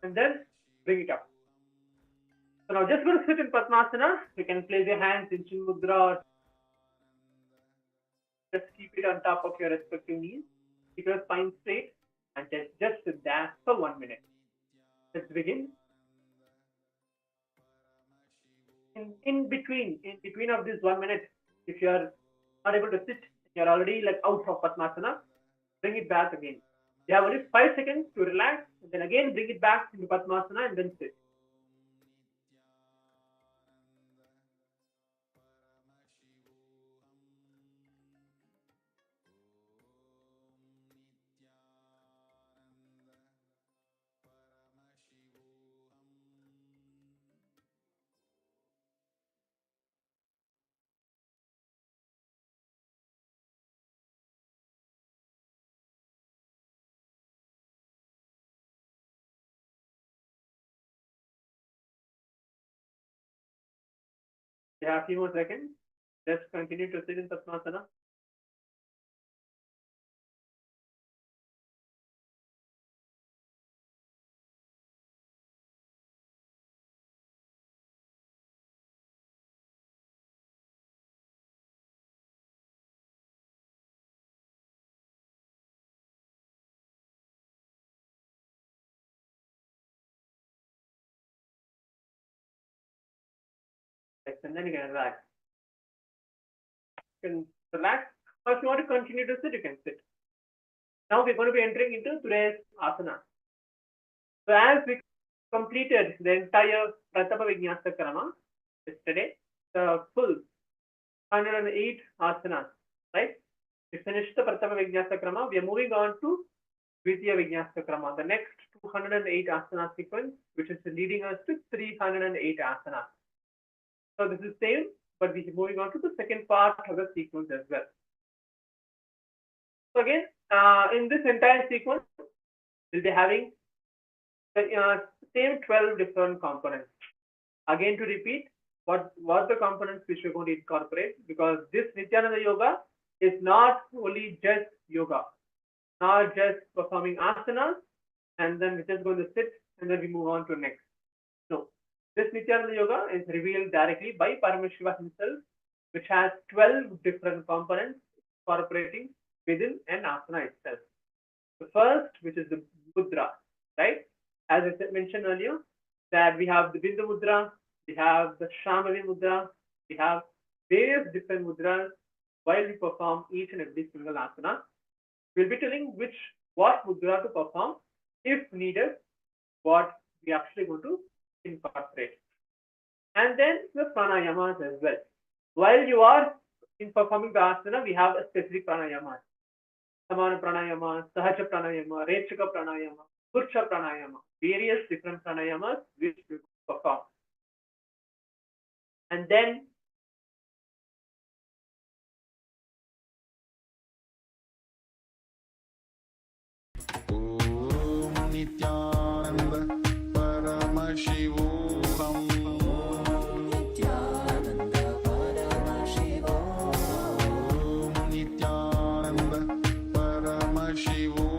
and then bring it up. So now just going to sit in Padmasana. You can place your hands in Chin Mudra or Just keep it on top of your respective knees. Keep your spine straight and just sit there for 1 minute. Let's begin. In between of this 1 minute, if you are not able to sit, you're already like out of Padmasana, bring it back again. You have only 5 seconds to relax, and then again bring it back into Padmasana and then sit. You have a few more seconds. Just continue to sit in Padmasana. And then you can relax. You can relax. Or if you want to continue to sit, you can sit. Now we're going to be entering into today's asana. So as we completed the entire Vinyasa Krama yesterday, the full 108 asanas, right? We finished the Vinyasa Krama. We are moving on to Vinyasa Krama, the next 208 asana sequence, which is leading us to 308 asanas. So this is same, but we are moving on to the second part of the sequence as well. So again, in this entire sequence, we'll be having the same 12 different components. Again, to repeat, what the components which we're going to incorporate, because this Nithyananda Yoga is not only just yoga, not just performing asanas, and then we're just going to sit and then we move on to next. No, this Nithyananda Yoga is revealed directly by Paramashiva himself, which has 12 different components incorporating within an asana itself. The first, which is the mudra, right? As I mentioned earlier, that we have the Bindu Mudra, we have the Shambhavi Mudra, we have various different mudras while we perform each and every single asana. We'll be telling what mudra to perform if needed, what we actually going to incorporate. And then the pranayamas as well. While you are in performing the asana, we have a specific pranayama. Samana pranayama, sahaja pranayama, rechika pranayama, kurcha pranayama, various different pranayamas which we perform. And then Om Nithyananda Paramashivam. Nithyananda Paramashivam. Om Nithyananda Paramashivam. Om Nithyananda Paramashivam.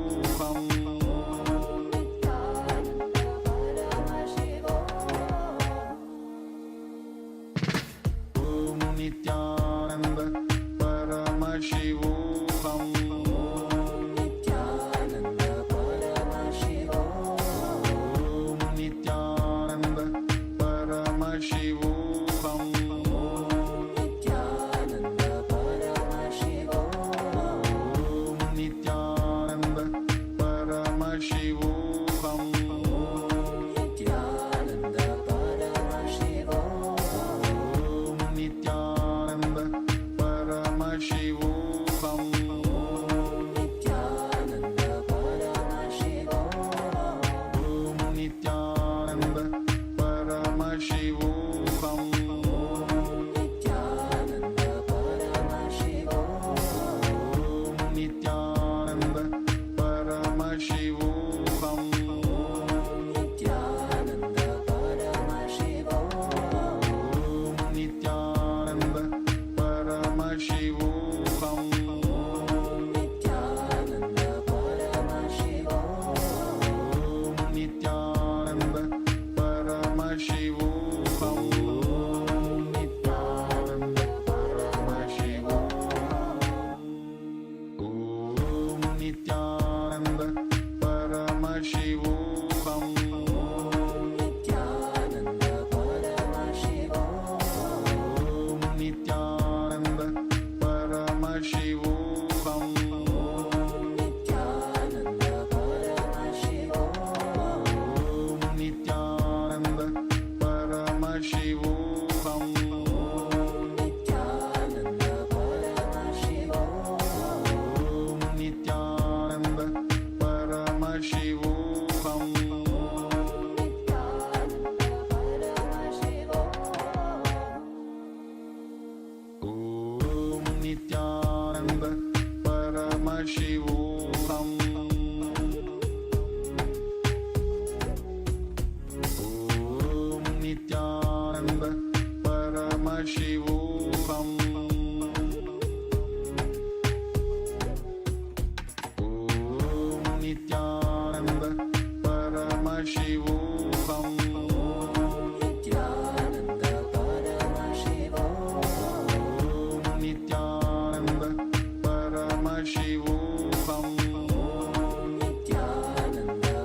Nithyananda Paramashivam. Om Nithyananda Paramashivam. Om Nithyananda Paramashivam. Nithyananda Paramashivam. Om Nithyananda Paramashivam. Nithyananda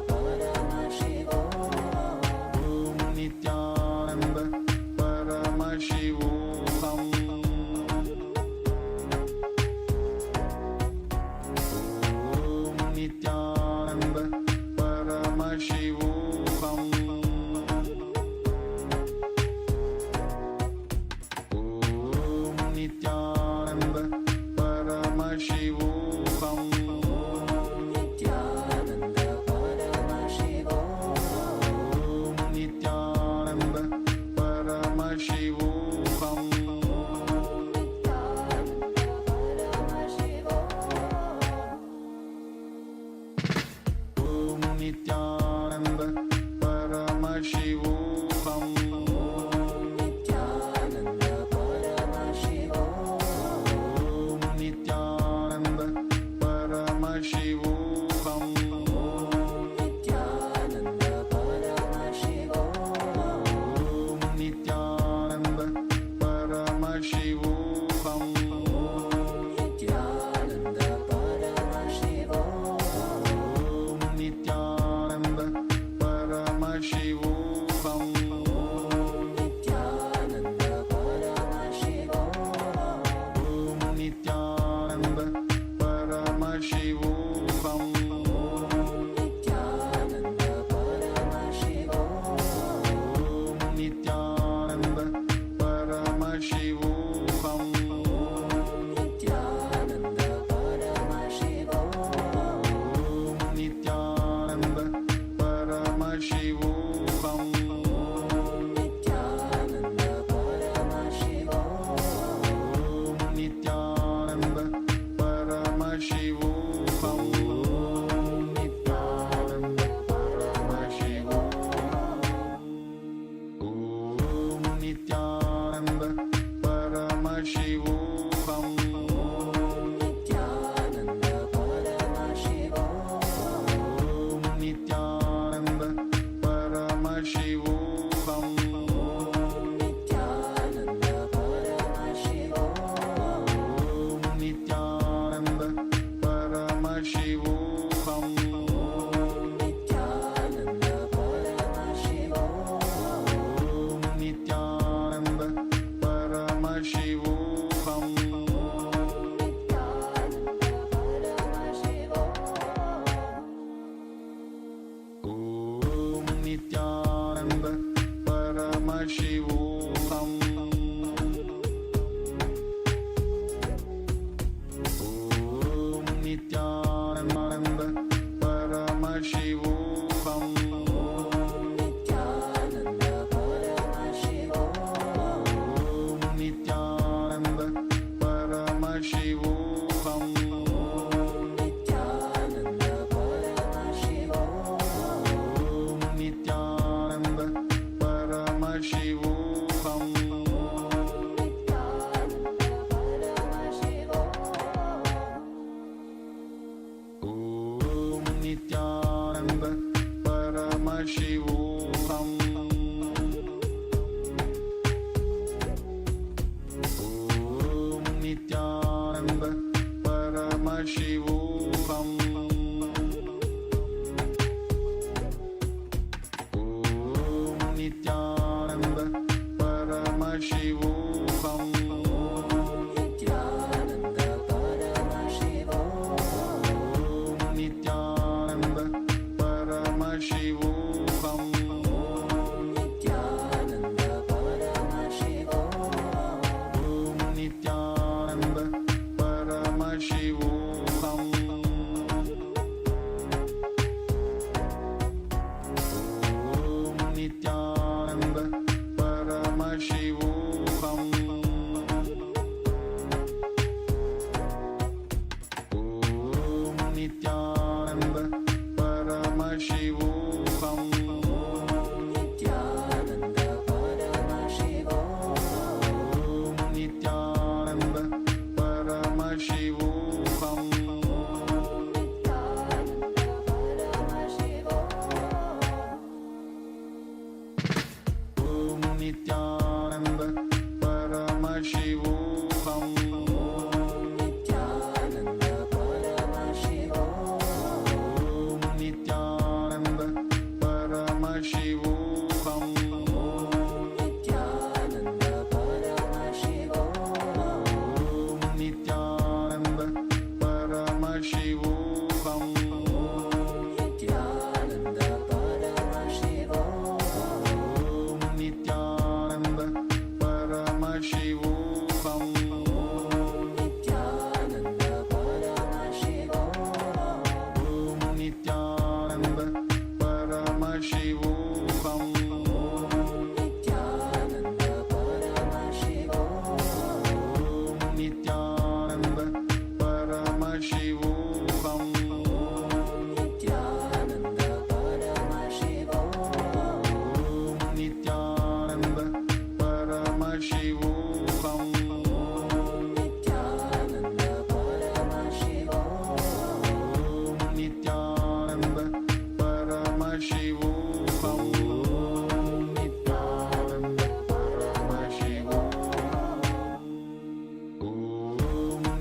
Paramashivam. Om Nithyananda Paramashivam. Om Nithyananda Paramashivam. Om Nithyananda Paramashivam. Nithyananda Paramashivam. Om Nithyananda Paramashivam. Om Nithyananda Paramashivam. Nithyananda Paramashivam. Om Nithyananda Paramashivam. Nithyananda Paramashivam. Om Nithyananda Paramashivam. Nithyananda Paramashivam. Om Nithyananda Paramashivam. Nithyananda Paramashivam. Om Nithyananda Paramashivam. Nithyananda Paramashivam. Om Nithyananda Paramashivam. Nithyananda Paramashivam. Om Nithyananda Paramashivam. Nithyananda Paramashivam. Om Nithyananda Paramashivam. Om Nithyananda Paramashivam. Om Nithyananda Paramashivam. Nithyananda Paramashivam. Om Nithyananda Paramashivam. Nithyananda Paramashivam. Om Nithyananda Paramashivam. Nithyananda Paramashivam. Om Nithyananda Paramashivam. Om Nithyananda Paramashivam. Om Nithyananda Paramashivam. Nithyananda Paramashivam. Om Nithyananda Paramashivam. Nithyananda Paramashivam. Om Nithyananda Paramashivam. Om Nithyananda Paramashivam. Om Nithyananda Paramashivam. Om Nithyananda Paramashivam. Nithyananda Paramashivam. Om Nithyananda Paramashivam. Nithyananda Paramashivam. Om Nithyananda Paramashivam. Om Nithyananda Paramashivam.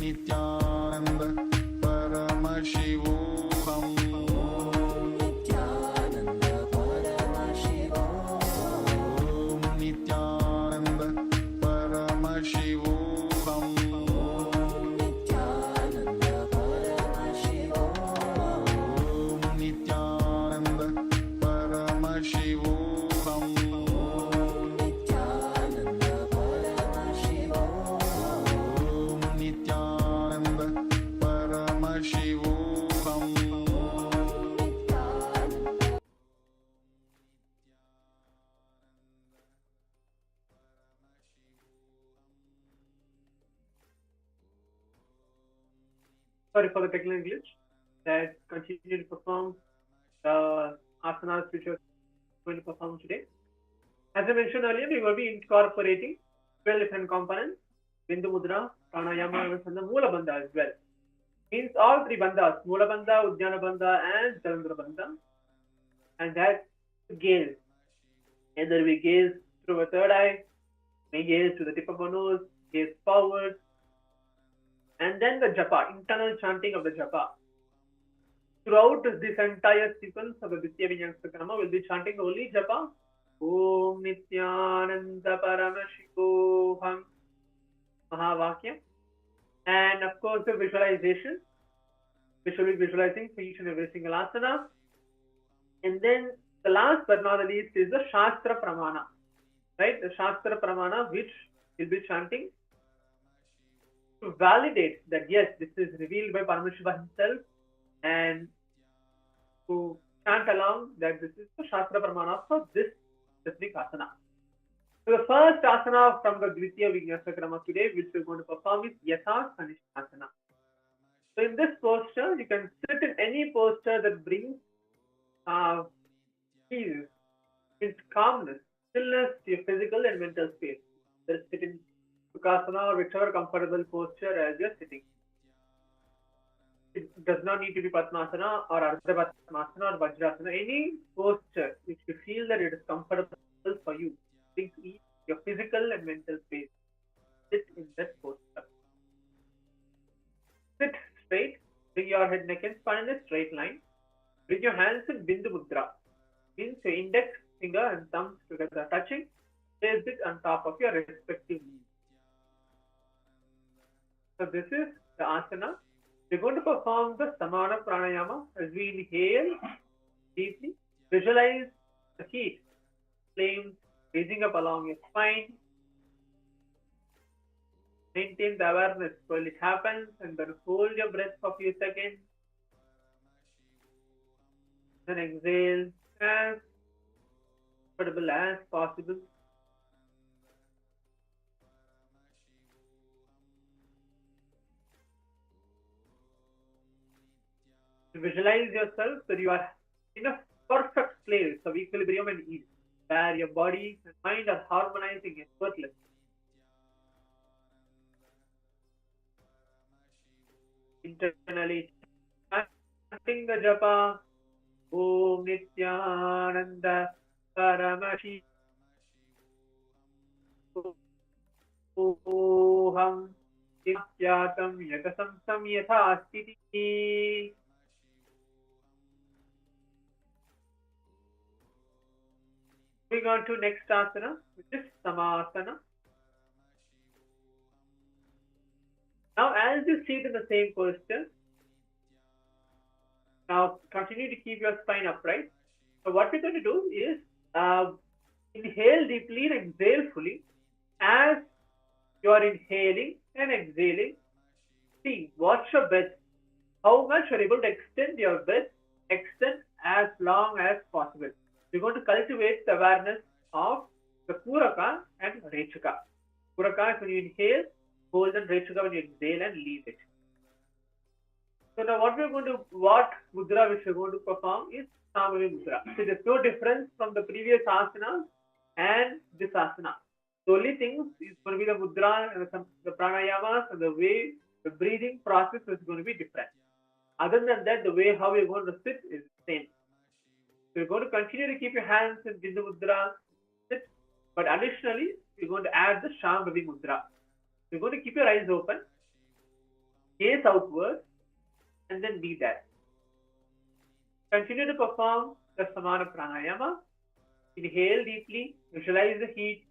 Nithyananda Paramashivam Nithyananda Paramashivam Nithyananda Paramashivam Nithyananda Paramashivam Nithyananda Paramashivam Nithyananda Paramashivam Nithyananda Paramashivam Sorry for the technical glitch. Let's continue to perform the asanas which we are going to perform today. As I mentioned earlier, we will be incorporating 12 different components, Bindu Mudra, Pranayama, and the Mula Bandha as well. Means all three bandhas, Mula Bandha, Uddiyana Bandha, and Jalandhara Bandha. And that gaze. Either we gaze through a third eye, we gaze to the tip of our nose, gaze forward, and then the japa, internal chanting of the japa. Throughout this entire sequence of the Vinyasa Krama, we'll be chanting only japa. Om Nithyananda Paramashivam Mahavakya. And of course, the visualization. We shall be visualizing for each and every single asana. And then the last but not the least is the Shastra Pramana. Right? The Shastra Pramana, which we'll be chanting to validate that yes, this is revealed by Paramashiva himself, and to chant along that this is the Shastra Pramana for this specific asana. So the first asana from the Dvitiya Vinyasa Krama today, which we're going to perform, is Yatha Kanishthasana. So in this posture, you can sit in any posture that brings peace, means calmness, stillness to your physical and mental space. Just sit in Sukhasana or whichever comfortable posture as you're sitting. It does not need to be Padmasana or Ardha Padmasana or Vajrasana. Any posture which you feel that it is comfortable for you, brings ease your physical and mental space. Sit in that posture. Sit straight. Bring your head, neck, and spine in a straight line. Bring your hands in Bindu Mudra. Means your index finger and thumbs together touching. Place it on top of your respective knees. So this is the asana. We're going to perform the Samana Pranayama as we inhale deeply. Visualize the heat, flames raising up along your spine. Maintain the awareness while it happens and then hold your breath for a few seconds. Then exhale as comfortable as possible. Visualize yourself that you are in a perfect place of equilibrium and ease, where your body and mind are harmonizing effortlessly. Internally chanting the japa, Om Nithyananda Paramashivam Nithyatam Yagasamsam Yatha Astiti. Moving on to next asana, which is Samasana. Now, as you sit in the same posture, now continue to keep your spine upright. So what we're going to do is inhale deeply and exhale fully. As you are inhaling and exhaling, see, watch your breath. How much you're able to extend your breath, extend as long as possible. We're going to cultivate the awareness of the Puraka and Rechaka. Puraka is when you inhale, hold, and Rechaka when you exhale and leave it. So now what mudra which we're going to perform is Samavya Mudra. So there's no difference from the previous asana and this asana. The only thing is going to be the mudra and the pranayamas and the way the breathing process is going to be different. Other than that, the way how we're going to sit is the same. So you're going to continue to keep your hands in Bindu Mudra, sit, but additionally, you're going to add the Shambhavi Mudra. You're going to keep your eyes open. gaze outward, and then be there. Continue to perform the samana pranayama. Inhale deeply, visualize the heat,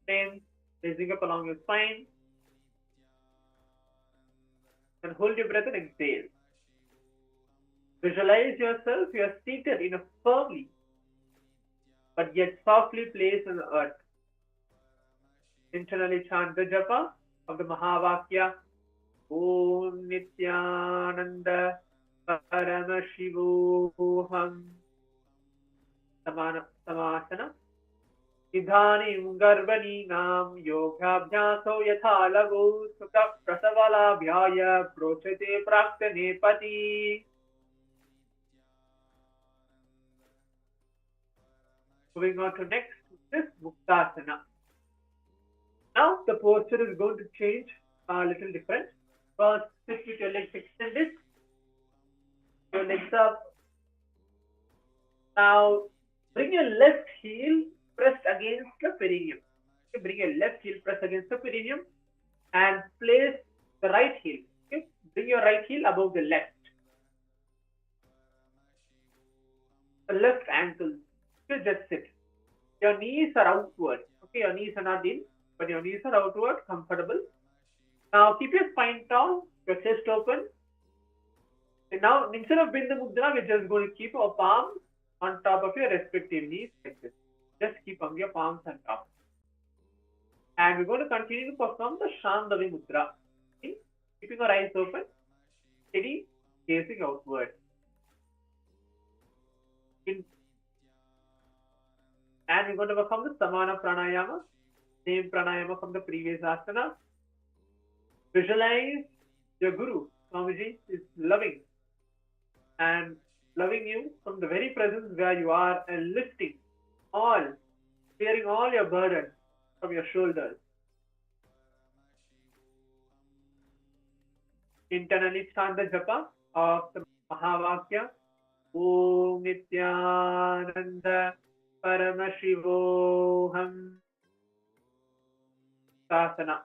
flame raising up along your spine, and hold your breath and exhale. Visualize yourself, you are seated in a firmly but yet softly placed on the earth. Internally chant the japa of the Mahavakya. Om Nithyananda Paramashivam Samasana Idhanim Garbhaninam Yogabhyaso Yatha Lagu Sukha Prasavalabhyaya Prochate Praktane Pati. Moving on to next, this Muktasana. Now the posture is going to change a little different. First, sit with your legs extended, your legs up. Now, bring your left heel pressed against the perineum. Okay, bring your left heel pressed against the perineum and place the right heel. Okay, bring your right heel above the left. The left ankle. Okay, just sit. Your knees are outward. Okay, your knees are not in, but your knees are outward, comfortable. Now keep your spine tall, your chest open. And now instead of Bindu Mudra, we're just going to keep our palms on top of your respective knees like this. Just keep on your palms on top. And we're going to continue to perform the Shandavi Mudra. Okay? Keeping our eyes open, steady, gazing outward. And we're going to perform the Samana Pranayama, same pranayama from the previous asana. Visualize your Guru, Swamiji, is loving and loving you from the very presence where you are and lifting all, clearing all your burden from your shoulders. Internally chant the japa of the Mahavakya. Om Nithyananda Paramashivam Asana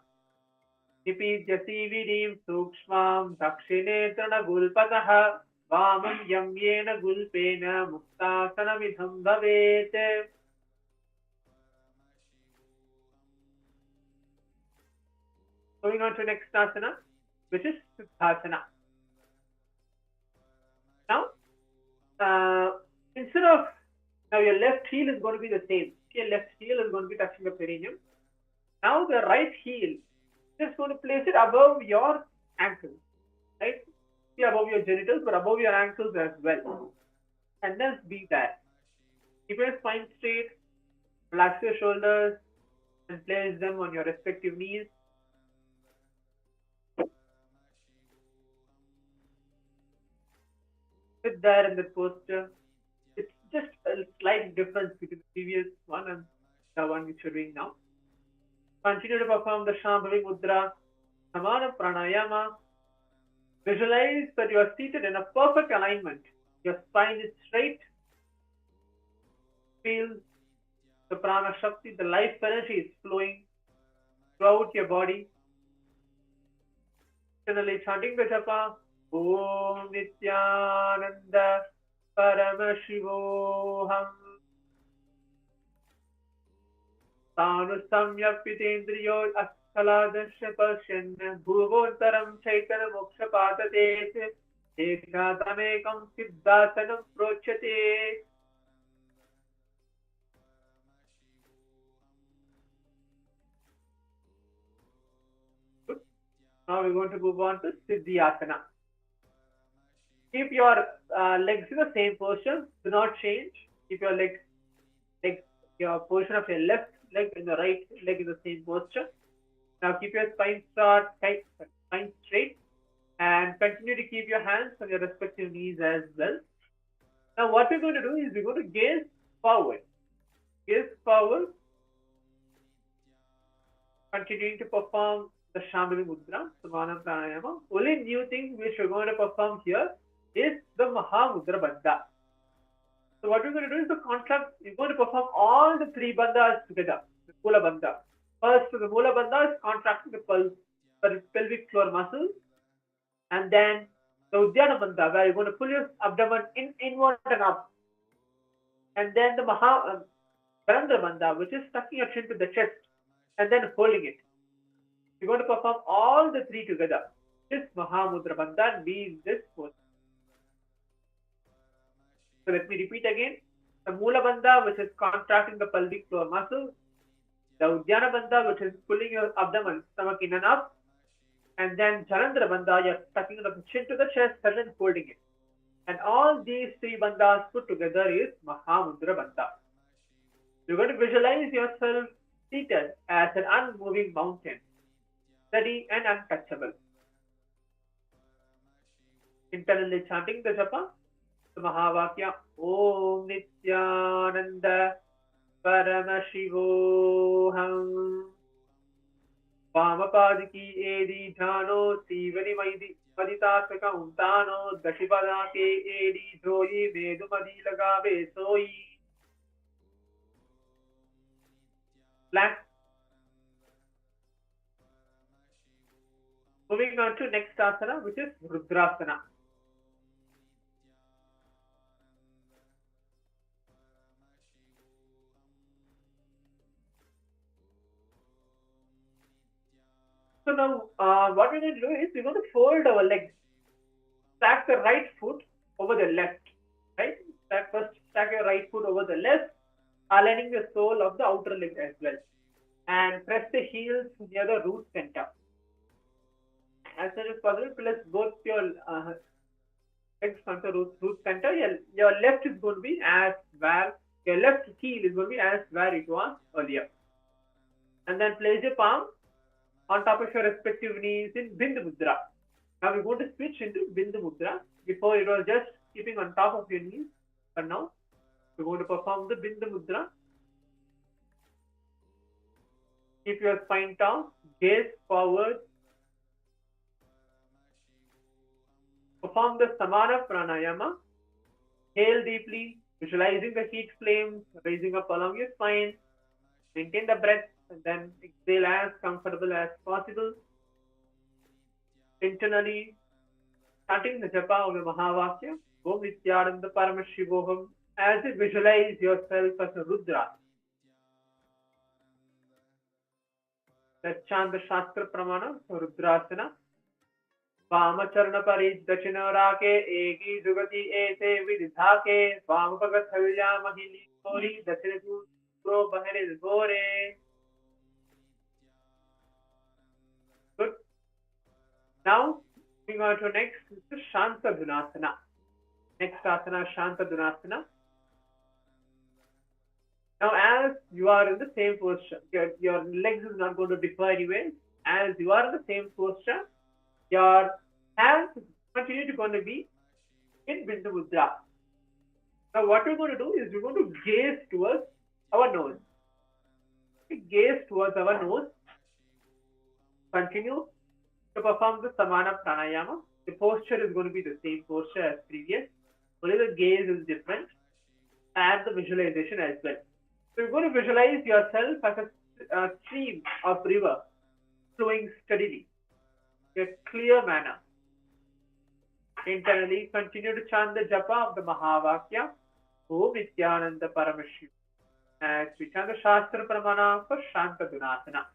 Nipijyasi Vidim Sukshmam Dakshine Gulpataha Vamam Yamyena Gulpena Muktasana Vidham Bhavete. Going on to next asana, which is Siddhasana. Now, instead of now your left heel is going to be the same. Okay, left heel is going to be touching the perineum. Now the right heel, just going to place it above your ankles, right? See, above your genitals, but above your ankles as well. And then be there. Keep your spine straight, relax your shoulders, and place them on your respective knees. Sit there in the posture. It's just a slight difference between the previous one and the one which you're doing now. Continue to perform the Shambhavi Mudra, Samana Pranayama. Visualize that you are seated in a perfect alignment. Your spine is straight. Feel the prana shakti, the life energy is flowing throughout your body. Internally chanting the japa. Om Nithyananda Paramashivam Tanu Samyapitendriyo Askaladasya Pasyan Bhuvontaram Chaitana Moksha Patate Ekhatamekam Siddhasanam Prochate. Good. Now we're going to move on to Siddhyasana. Keep your legs in the same posture. Do not change. Keep your legs, your portion of your left leg and the right leg in the same posture. Now keep your spine straight and continue to keep your hands on your respective knees as well. Now what we're going to do is we're going to gaze forward. Gaze forward. Continuing to perform the Shambhavi Mudra, Samana Pranayama. Only new thing which we're going to perform here is the Mahamudra Bandha. So what we're going to do is the contract, we're going to perform all the three bandhas together, the Mula Bandha. First, the Mula Bandha is contracting the pelvic floor muscles. And then the Uddiyana Bandha, where you're going to pull your abdomen inward and up. And then the Chandra Bandha, which is tucking your chin to the chest and then holding it. You're going to perform all the three together. This Mahamudra Bandha and be in this pose. So let me repeat again. The Mula Bandha, which is contracting the pelvic floor muscle. The Uddiyana Bandha, which is pulling your abdomen, stomach in and up. And then Jalandhara Bandha, you're tucking the chin to the chest and then holding it. And all these three bandhas put together is Mahamudra Bandha. You're going to visualize yourself seated as an unmoving mountain, steady and untouchable. Internally chanting the japa, the Mahavakya, Om Nithyananda Paramashivam. Vamapadiki edi dhano sivani maidi maditaka untano dashipadake edi joyi medumadi lagave soyi. Black. Moving on to next asana, which is Rudrasana. So now, what we're going to do is we're going to fold our legs. Stack the right foot over the left. Right? Stack your right foot over the left, aligning the sole of the outer leg as well. And press the heels near the root center. As much as possible, place both your legs on the root center. Your left is going to be as where your left heel is going to be as where it was earlier. And then place your palm on top of your respective knees in Bindu Mudra. Now we're going to switch into Bindu Mudra. Before it was just keeping on top of your knees, but now we're going to perform the Bindu Mudra. Keep your spine down, gaze forward. Perform the Samana pranayama. Inhale deeply, visualizing the heat flames rising up along your spine. Maintain the breath and then exhale as comfortable as possible. Internally, chanting the japa of the Mahavakya, Om Nithyananda Paramashivam, as you visualize yourself as a Rudra. Let's chant the Shastra Pramana for Rudrasana. Vamacharna Parij Dachina Rake, Egi Jugati Ete Vidhake, Vamapagat Havya Mahili Kori, Dachinaku Pro Baharis Bore. Good. Now, moving on to next, this is Shanta Dhunasana. Next asana, Shanta Dhunasana. Now, as you are in the same posture, your legs is not going to differ anyway. As you are in the same posture, your hands continue to going to be in Bindu Mudra. Now, what we're going to do is we're going to gaze towards our nose. We gaze towards our nose. Continue to perform the Samana Pranayama. The posture is going to be the same posture as previous. Only the gaze is different and the visualization as well. So you're going to visualize yourself as a stream of river flowing steadily in a clear manner. Internally, continue to chant the japa of the Mahavakya, Om Nithyananda Paramashivam, as we chant the Shastra Pramana for Shanta Dhunasana.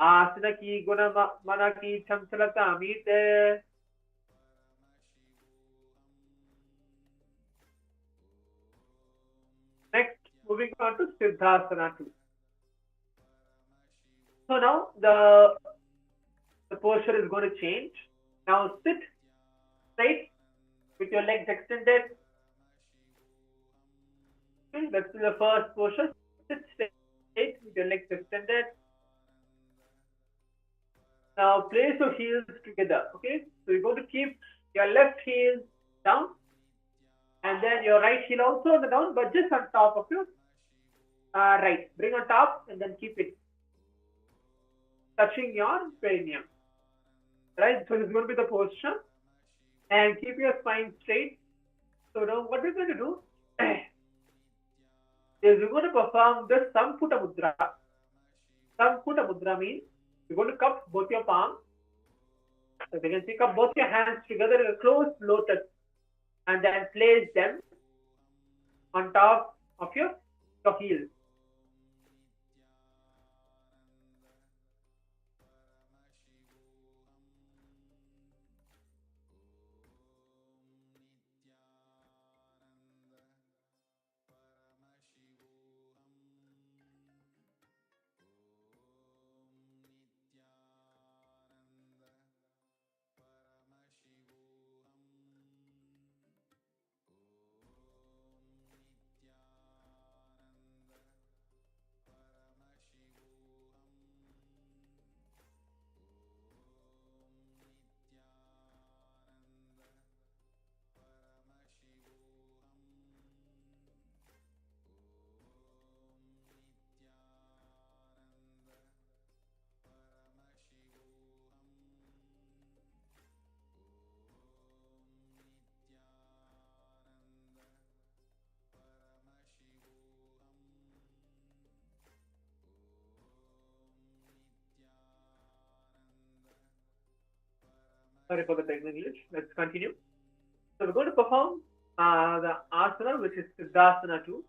Asana ki guna mana ki chamchalata amite. Next, moving on to Siddhasana 2. So now the posture is going to change. Now sit straight with your legs extended. Okay, that's the first posture. Sit straight with your legs extended. Now place your heels together. Okay, so you're going to keep your left heel down and then your right heel also on the down, but just on top of your right. Bring on top and then keep it touching your perineum. Right, so this is going to be the posture. And keep your spine straight. So now what we're going to do is we're going to perform the Samputa Mudra. Samputa Mudra means you're going to cup both your palms So you can pick up both your hands together in a closed lotus and then place them on top of your heels. Sorry for the technical glitch. Let's continue. So we're going to perform the asana, which is Siddhasana 2.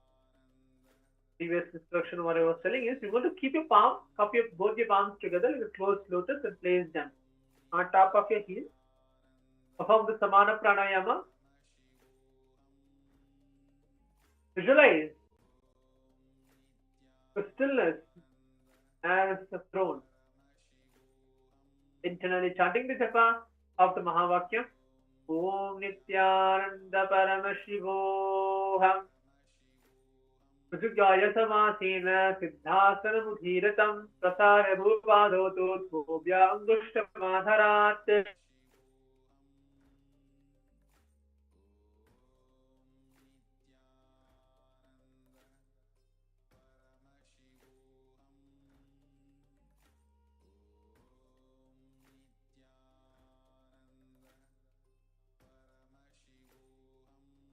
Previous instruction, what I was telling is, you're going to keep your palm, both your palms together in a closed lotus and place them on top of your heels. Perform the Samana pranayama. Visualize the stillness as the throne. Internally chanting the japa of the Mahavakya. Om Nithyananda Paramashivam Prajugaya Samasena Siddhasana Mudhiratam Prasara Bhuvadhoto Bhobya Angushta Madharat.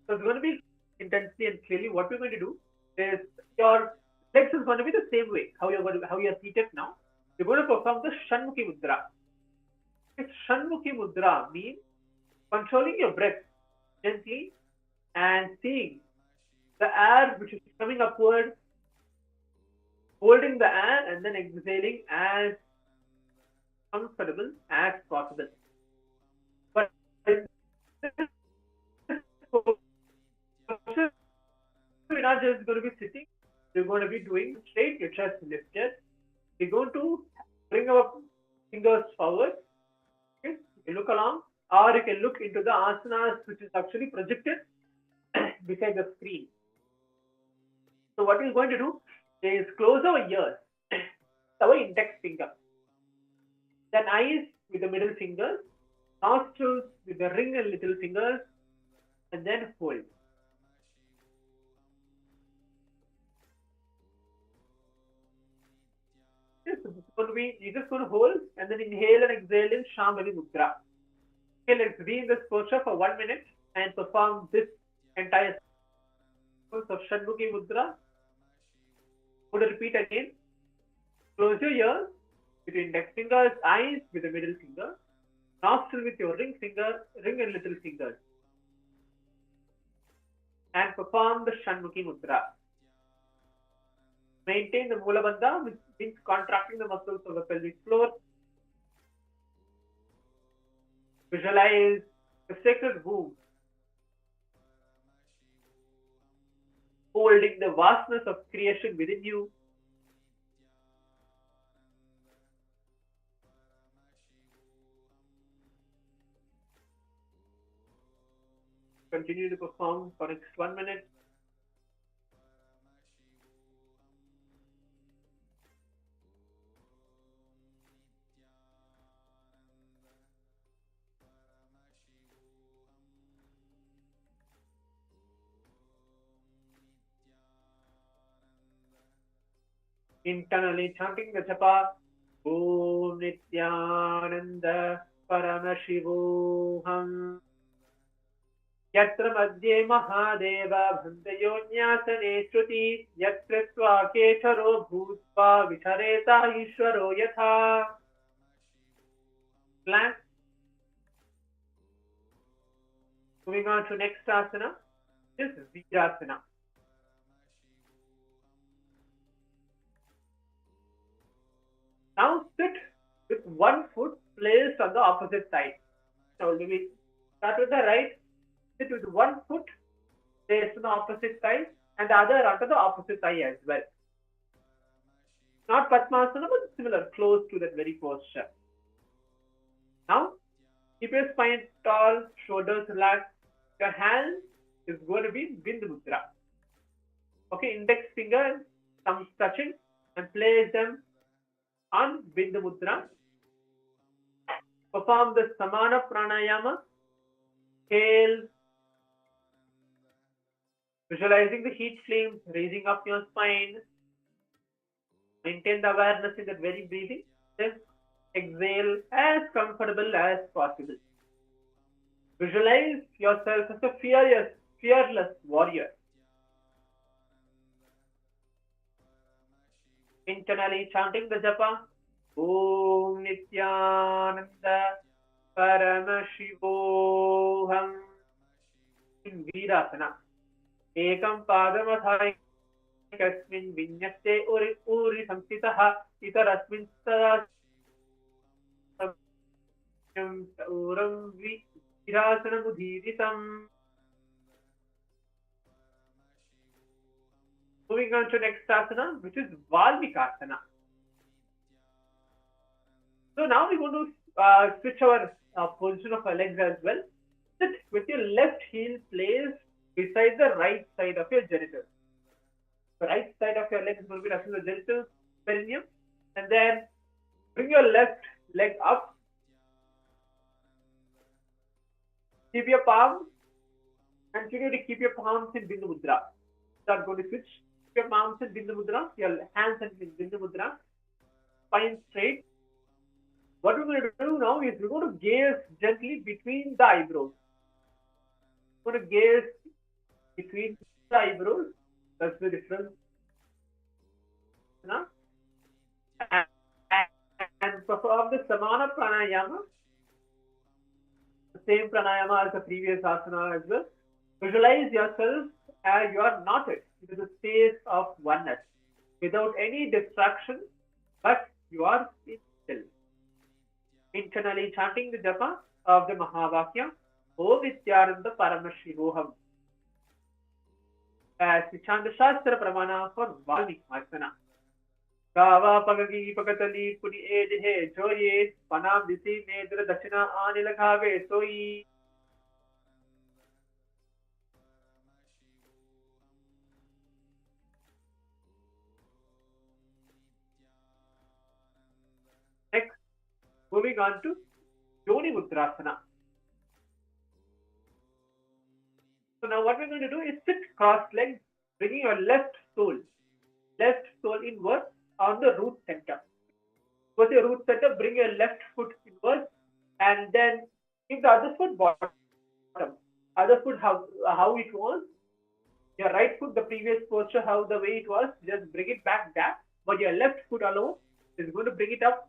So it's going to be intensely and clearly. What we're going to do is, your legs is going to be the same way how you're seated now. You're going to perform the Shanmukhi Mudra. This Shanmukhi Mudra means controlling your breath gently and seeing the air which is coming upward, holding the air and then exhaling as comfortable as possible. But we're not just going to be sitting, you're going to be doing straight, your chest lifted. We're going to bring our fingers forward. Okay? You can look along, or you can look into the asanas which is actually projected beside the screen. So what we're going to do is close our ears, our index finger, then eyes with the middle finger, nostrils with the ring and little fingers, and then hold. Yes, you're just going to hold and then inhale and exhale in Shambhavi Mudra. Okay, let's be in this posture for 1 minute and perform this entire sequence of Shanmukhi Mudra. I'm going to repeat again. Close your ears with your index fingers, eyes with the middle finger, nostril with your ring and little fingers, and perform the Shanmukhi Mudra. Maintain the Mula Bandha, which means contracting the muscles of the pelvic floor. Visualize the sacred womb, holding the vastness of creation within you. Continue to perform for next 1 minute. Internally chanting the japa. Om Nithyananda Paramashivam Yatra Madhye Mahadeva Bhandayonyasane Shruti Yatritva Kesharo Bhutva Vichareta Ishvaro Yatha. Plant Moving on to next asana, is Virasana. Now sit with one foot placed on the opposite side. Now we start with the right, sit with one foot placed on the opposite side and the other onto the opposite thigh as well. Not Padmasana, but similar, close to that very posture. Now, keep your spine tall, shoulders relaxed. Your hand is going to be Bindu Mudra. Okay, index finger and thumb touching and place them on Bindu Mudra. Perform the Samana Pranayama. Inhale, visualizing the heat flames raising up your spine. Maintain the awareness in that very breathing. Then exhale as comfortable as possible. Visualize yourself as a fearless warrior. Internally chanting the japa. Om Nithyananda Paramashivam in Virasana. Ekam Padamathai Kasmin Vinyase Uri Samsitaha Itarasmin Uram Virasana Mudhiritam. Moving on to next asana, which is Valmikasana. So now we're going to switch our position of our legs as well. Sit with your left heel placed beside the right side of your genitals. The right side of your leg is going to be touching the genitals, perineum, and then bring your left leg up. Keep your palms. Continue to keep your palms in Bindu Mudra. Start going to switch. Keep your palms in Bindu Mudra. Your hands in Bindu Mudra. Spine straight. What we're going to do now is we're going to gaze gently between the eyebrows. We're going to gaze between the eyebrows. That's the difference. And perform the Samana Pranayama. The same pranayama as the previous asana as well. Visualize yourself as you are knotted into the space of oneness without any distraction, but you are still. Internally chanting the japa of the Mahavakya, O Nithyananda Paramashivam. As we chant the Shastra Pramana for Valmikasana. Gava Pagagi Pagatali Pudi Edhe Joye Panam Disi Nedra Dachina Anilakave Soi. Next, moving on to Yoni Mudrasana. So now what we're going to do is sit cross-legged, bringing your left soul inwards on the root center. With your root center, bring your left foot inwards and then keep the other foot bottom. Other foot how it was. Your right foot, the previous posture, how the way it was, just bring it back there. But your left foot alone is going to bring it up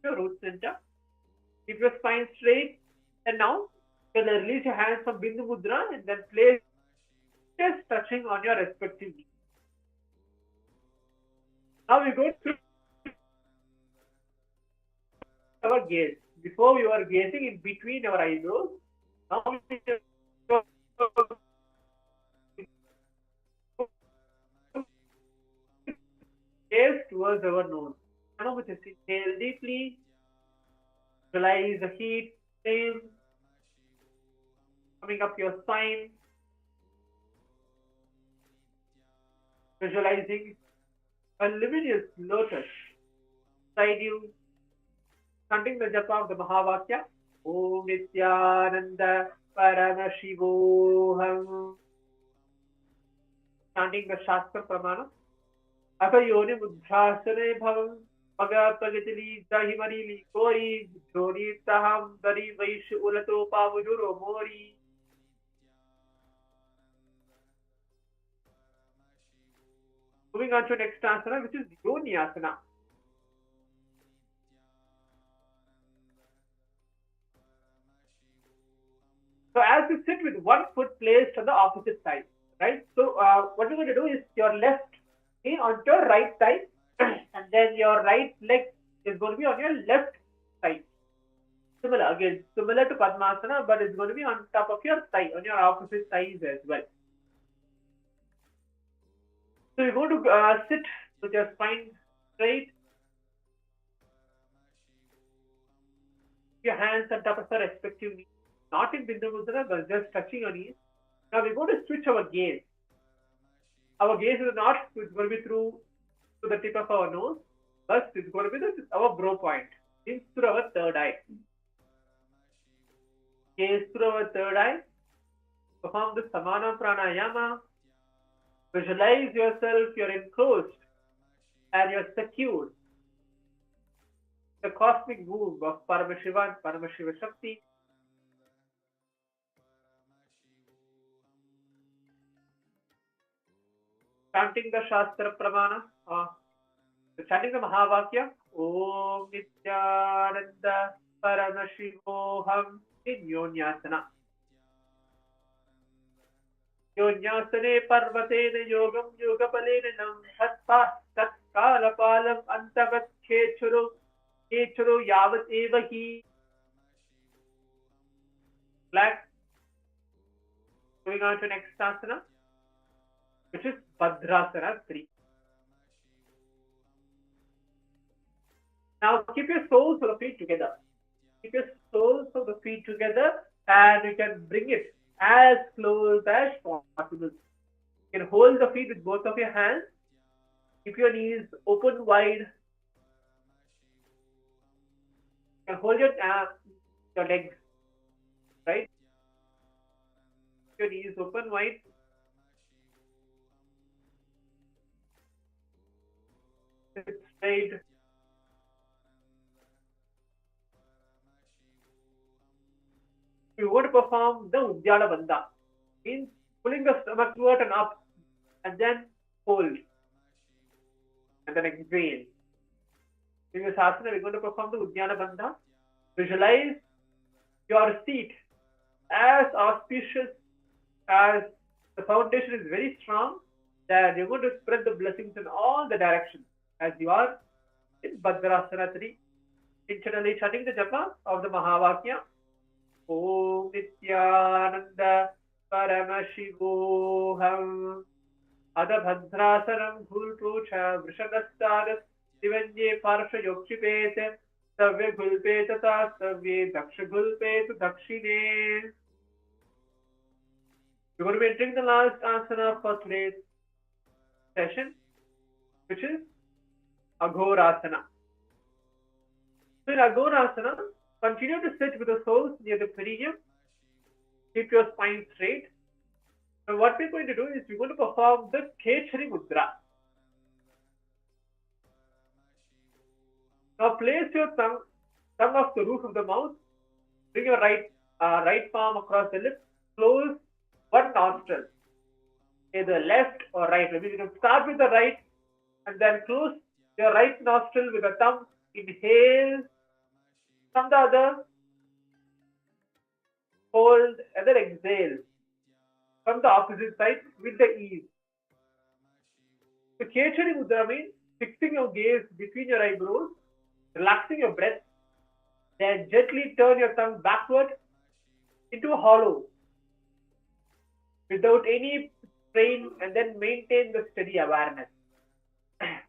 to your root center. Keep your spine straight. And now, you can release your hands from Bindu Mudra and then place just touching on your respective knee. Now we go through our gaze. Before we were gazing in between our eyebrows. Now we gaze towards our nose. Now we just inhale deeply. Visualize the heat, flame coming up your spine. Visualizing a luminous lotus beside you, chanting the japa of the Mahavakya. Om Nithyananda Paramashivam. Chanting the Shastra Pramana. Aka Yoni Mudhasane Bhavam. Paga Pagatili Dahimarili Kori. Jori Taham Dari Vaishu Ulato Pavuduro Mori. Moving on to next asana, which is Yoni Asana. So as you sit with one foot placed on the opposite side, right? So what you're going to do is your left knee onto your right side, and then your right leg is going to be on your left side. Similar, again, similar to Padmasana, but it's going to be on top of your thigh, on your opposite thighs as well. So you're going to sit with your spine straight, your hands on top of your respective knees, not in Bindu Mudra, but just touching your knees. Now we're going to switch our gaze. Our gaze is not, it's going to be through to the tip of our nose, but it's going to be our brow point, means through our third eye. Gaze through our third eye. Perform the Samana Pranayama. Visualize yourself, you're enclosed and you're secured. The cosmic womb of Paramashiva and Paramashiva Shakti. Chanting the Shastra Pramana, chanting the Mahavakya. Om Nithyananda Paramashivoham in Yonyasana. Yonyasane Parvatena Yogam Yogapalena Nam Hatpa Tatkalapalam Antavat Kechuru Kechuru Yavat Evahi. Black. Going on to next asana, which is Bhadrasana 3. Now keep your soles of the feet together. Keep your soles of the feet together and you can bring it as close as possible. You can hold the feet with both of your hands. Keep your knees open wide. You can hold your legs, right? Your knees open wide. Sit straight. We want to perform the Uddiyana Bandha, means pulling the stomach toward and up, and then hold, and then exhale. In this asana, we're going to perform the Uddiyana Bandha. Visualize your seat as auspicious, as the foundation is very strong, that you're going to spread the blessings in all the directions as you are in Bhadrasana 3. Internally chanting the japa of the Mahavakya. Om Nithyananda Paramashivoham Ada Bhadrasanam Bhulpucha Vrishadastadas Divanye Parsha Yokshipete Savya Gulpetata Savye Daksha Gulpetu Dakshine. We're going to be entering the last asana for today's session, which is Aghorasana. So in Aghorasana, continue to sit with the soles near the perineum. Keep your spine straight. And what we're going to do is we're going to perform the Kechari Mudra. Now place your tongue off the roof of the mouth. Bring your right palm across the lips. Close one nostril, either left or right. Maybe you can start with the right and then close your right nostril with the thumb. Inhale from the other, hold, and then exhale from the opposite side with the ease. So Kechari Mudra means fixing your gaze between your eyebrows, relaxing your breath, then gently turn your tongue backward into a hollow without any strain, and then maintain the steady awareness.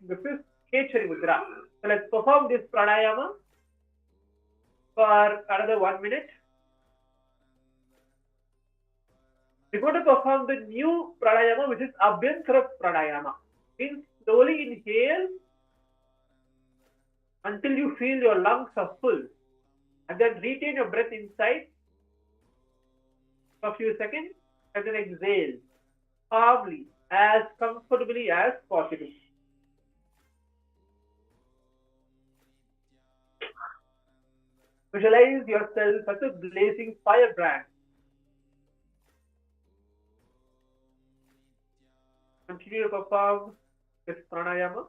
This is Kechari Mudra. So let's perform this pranayama for another 1 minute. We're going to perform the new pranayama, which is Abhyantara pranayama. Means slowly inhale until you feel your lungs are full, and then retain your breath inside for a few seconds, and then exhale calmly, as comfortably as possible. Visualize yourself as a blazing firebrand. Continue to perform this pranayama.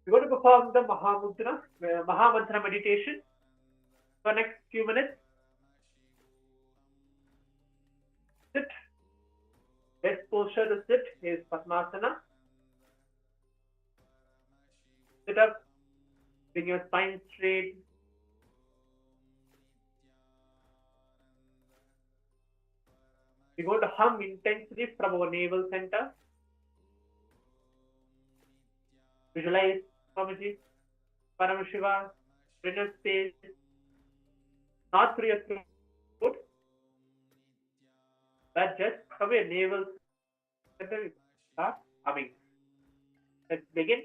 We're going to perform the Mahamantra meditation for the next few minutes. Sit. Best posture to sit is Padmasana. Sit up, bring your spine straight. We're going to hum intensely from our navel center. Visualize Swamiji, Paramashiva, inner space, not through your throat, but just from your navel center. Start humming. Let's begin.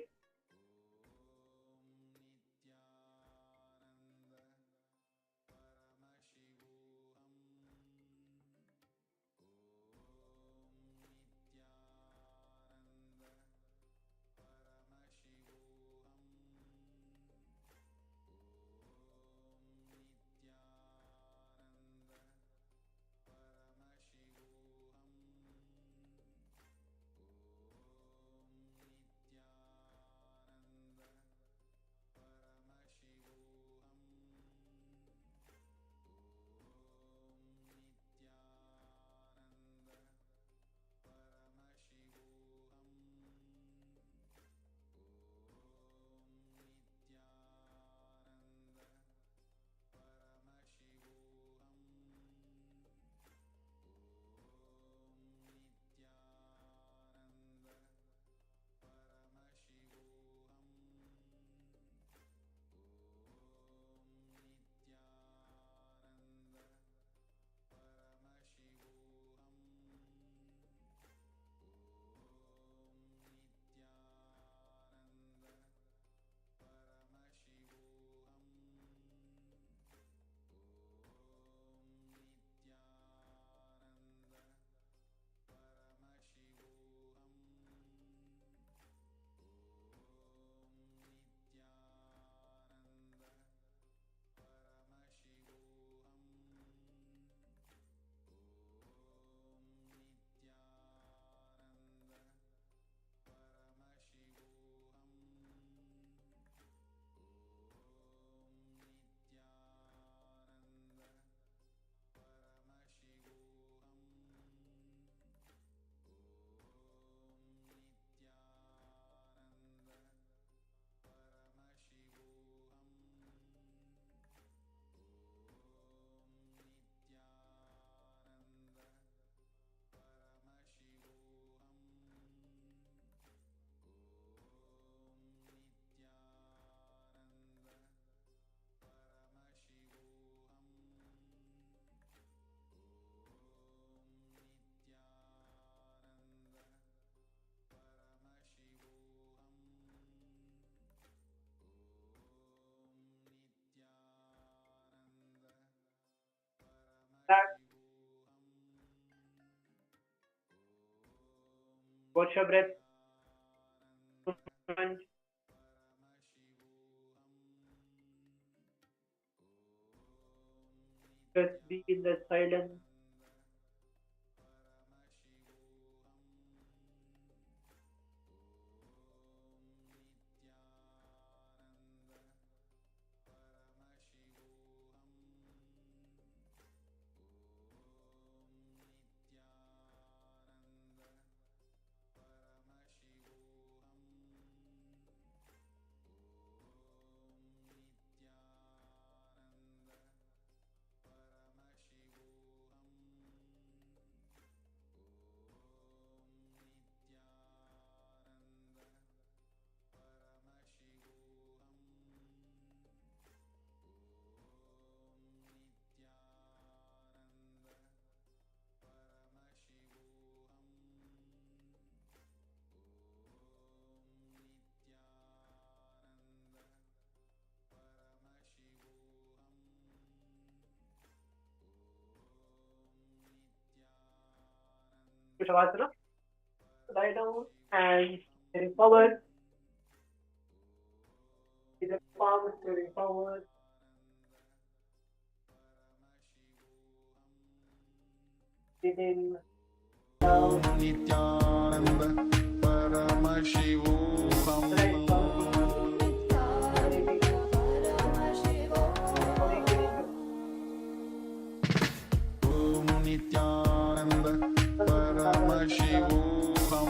Watch your breath. Just be in the silence. Shavasana. Lie down and moving forward. With the palms moving forward. Breathe in. Om Nithyananda Paramashivam. Om Nithyananda Paramashivam. Om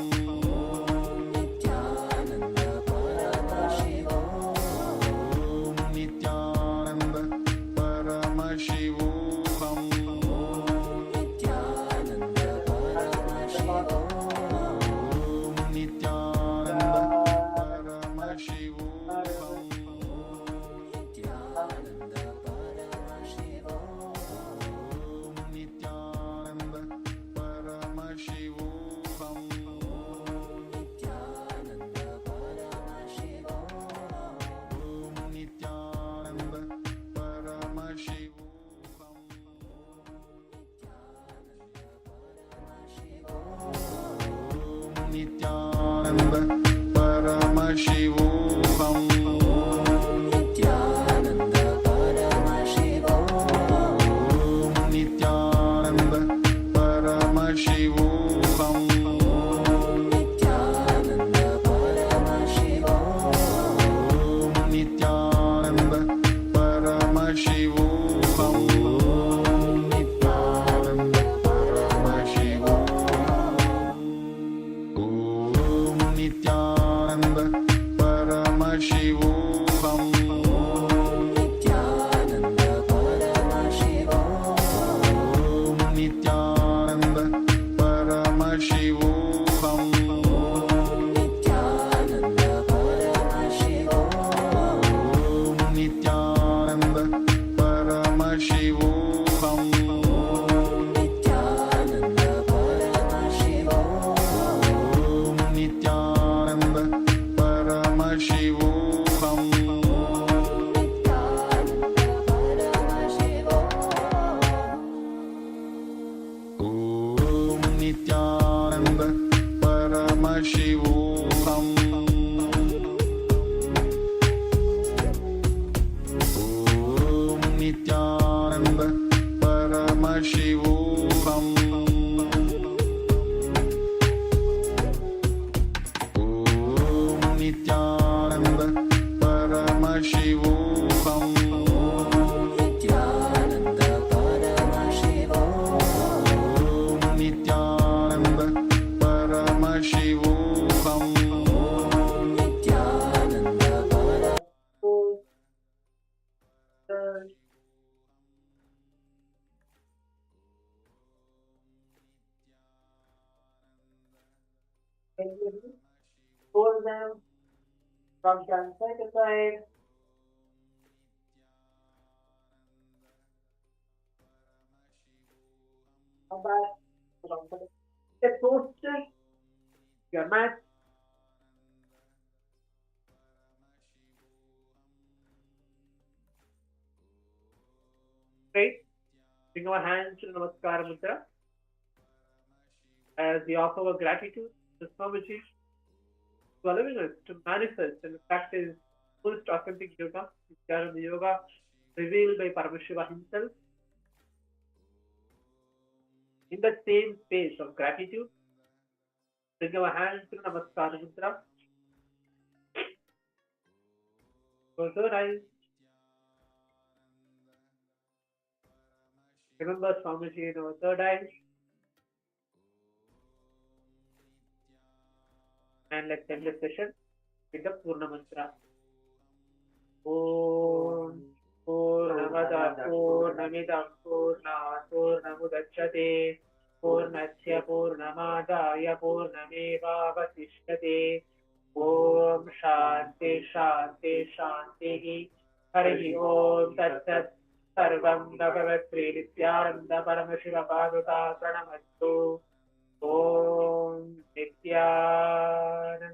Nithyananda Paramashivam. Om Nithyananda Paramashivam. Om Nithyananda Paramashivam. Om Nithyananda Paramashivam. Om Nithyananda Paramashivam. Om Nithyananda Paramashivam. Om Nithyananda Paramashivam. Om Nithyananda Paramashivam. Om Nithyananda Paramashivam. Om Nithyananda Paramashivam. Om Nithyananda Paramashivam. Om Nithyananda Paramashivam. Om Nithyananda Paramashivam. Om Nithyananda Paramashivam. Om Nithyananda Paramashivam. Om Nithyananda Paramashivam. Hold them from side to side. Come back. Get posted. Your mat. Straight. Bring our hands to Namaskara Mudra. As we offer our gratitude to Swamiji for allowing us to manifest and practice most authentic yoga, Nithyananda Yoga, revealed by Paramashiva himself. In the same space of gratitude, bring our hands to Namaskara Mudra. Close your eyes. Remember Swamiji in our third eye. And let's end the session with the Purna Mantra. Om Purnamada Purnamidam Purnat Purnamudachyate Purnasya Purnamadaya Purnamevavasishyate. Om Shanti Shanti Shanti. Hari Om Tat Tat. Sarvam Bhagavatri Nithyananda Paramashiva Pranamastu. Om Nithyananda.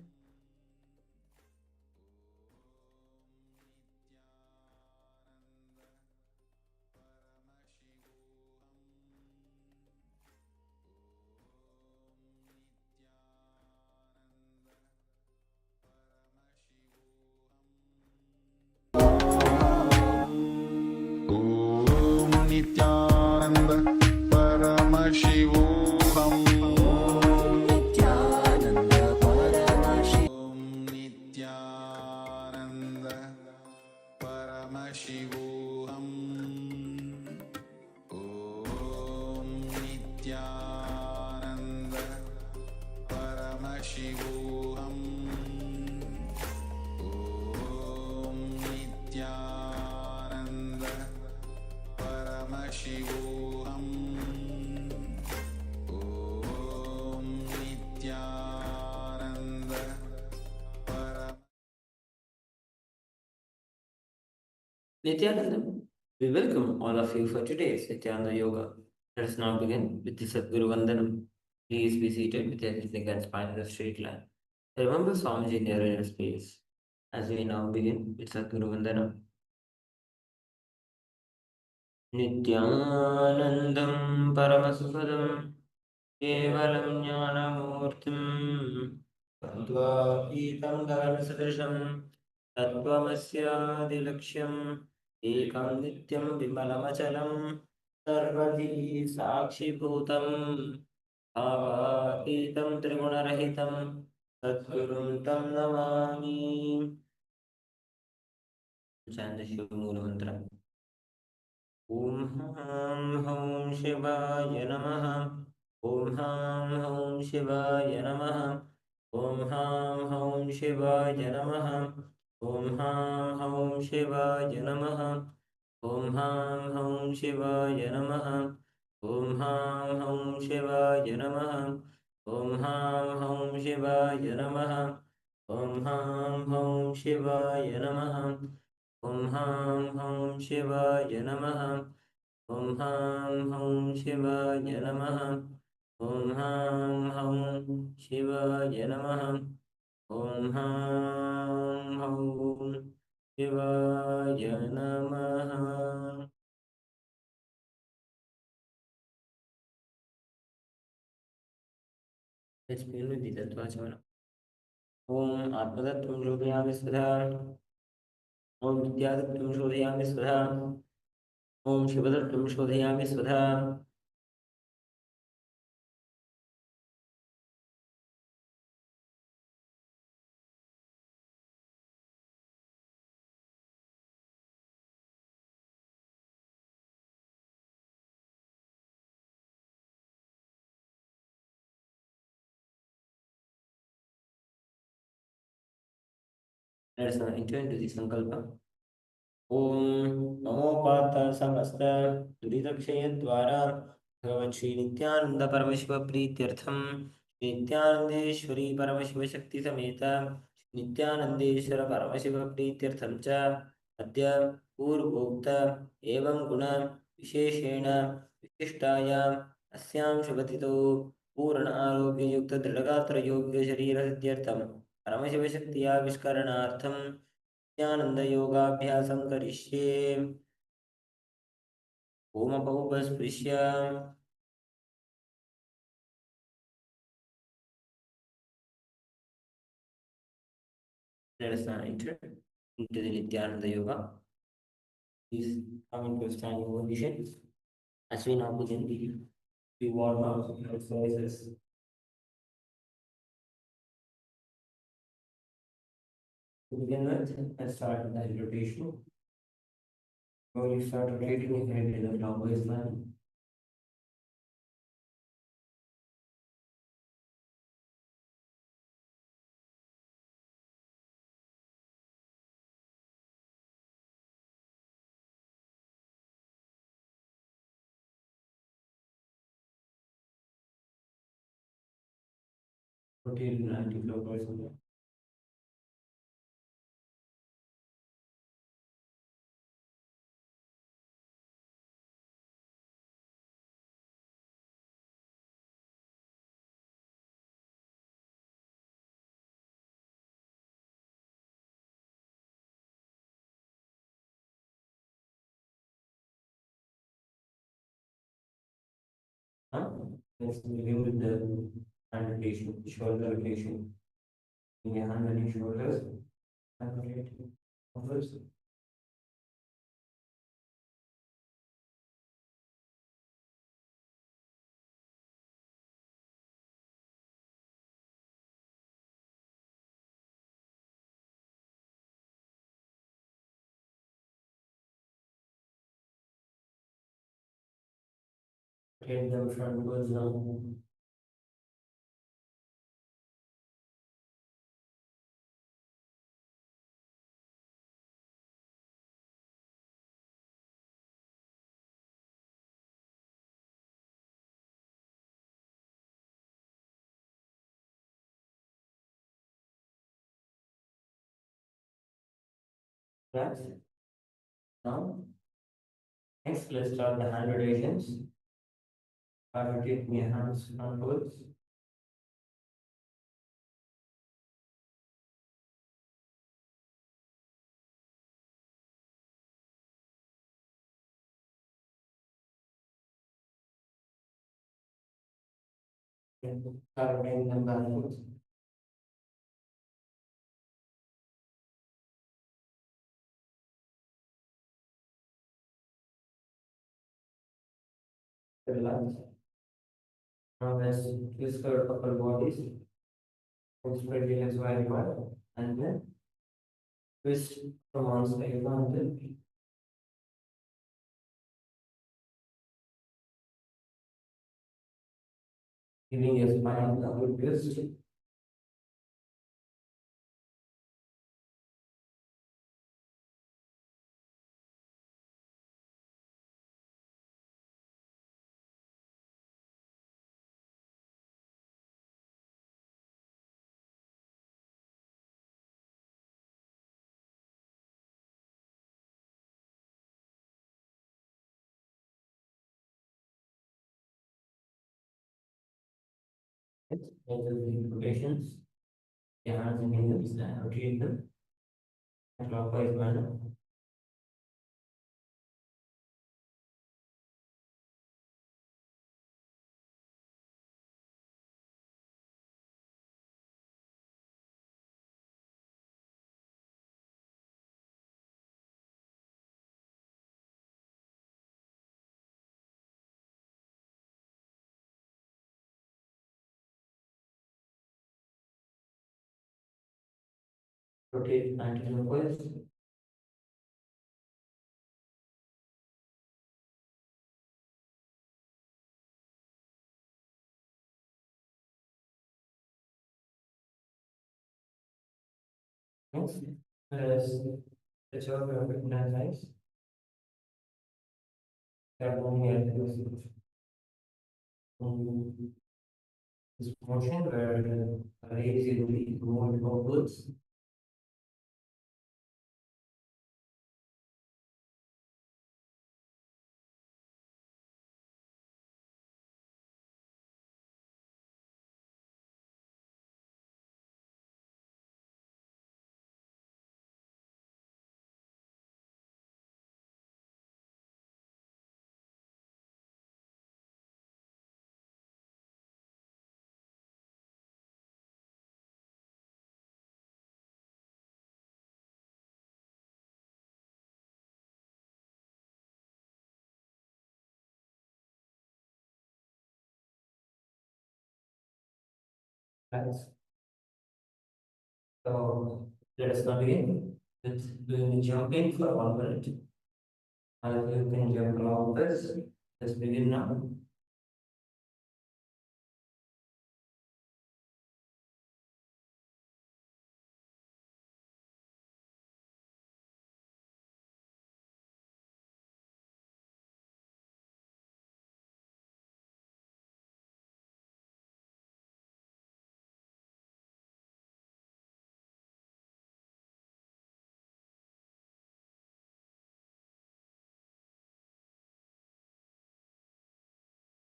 Om Nithyananda Paramashivam. Shivoham. Om Nithyananda Nithyananda, we welcome all of you for today's Nithyananda Yoga. Let us now begin with the Sadguru Vandanam. Please be seated with everything and spine in a straight line. Remember Swamiji in your inner space. As we now begin with Sadguru Vandanam. Nithyanandam Paramashivam Kevalam Jnanamurtim Tadvaitam Gaganasatrisam Tatvamasyadilaksham Ekam Nityam Vimalamachalam Sarvadi Sakshibhutam Bhavahitam Trigunarahitam Sadgurum Tam Namami. Chant the Shiva Mula Mantra. ॐ हां हौं शिवाय नमः ॐ हां हौं शिवाय नमः ॐ हां हौं शिवाय नमः ॐ हां हौं शिवाय नमः ॐ हां हौं शिवाय नमः ॐ हां हौं शिवाय नमः ॐ हां हौं शिवाय नमः ॐ हां हौं शिवाय नमः ॐ हां हौं शिवाय नमः ॐ हां हौं शिवाय नमः ॐ हां हौं शिवाय नमः ॐ हां हौं शिवाय नमः. Let's begin with the Tattvachamana. ॐ आत्मतत्त्वं शोधयामि स्वधा ॐ विद्यातत्त्वं शोधयामि स्वधा ॐ शिवतत्त्वं शोधयामि स्वधा Let's enter into the Sankalpa. ॐ नमोपात समस्त दुरितक्षयद्वारा भगवन् श्री नित्यानंद परमशिव प्रीत्यर्थम नित्यानंदेश्वरी परमशिव शक्ति समेत नित्यानंदेश्वर परमशिव प्रीत्यर्थम च अद्य पूर्वोक्त एवं गुण विशेषेण विशिष्टायाम् अस्यां शुभतिथौ पूर्ण आरोग्य युक्त दृढ़गात्र योग्य शरीर सिद्ध्यर्थम परमशिव शक्ति आविष्करणार्थम नित्यानंद योगाभ्यासं करिष्ये. ओमपौपस्पृश्य let us now enter into the Nithyananda Yoga. Please come into a standing position as we now begin the warm-up exercises. To begin with, let's start with the rotation. When you start rotating your head in a clockwise line, rotate in anti-clockwise line. Let's begin with the hand rotation, shoulder rotation. Bring your hand on your shoulders and rotate upwards. Rotate them frontwards now. Relax. Now, next, let's start the hand rotations. Start rotating your hands frontwards. Start rotating them backwards. Relax. Now let's twist our upper bodies. Spread your legs wide apart and then twist from one side to another. Giving your spine a good twist. Next, let us do rotations. Your hands in your hips and rotate them in clockwise manner. Rotate anti-clockwise. Next, let us stretch out your hand legs. Start moving your legs in this motion where the legs will be moved outwards. Relax. So let us now begin with doing the jumping for 1 minute. And you can jump along with us. Let's begin now.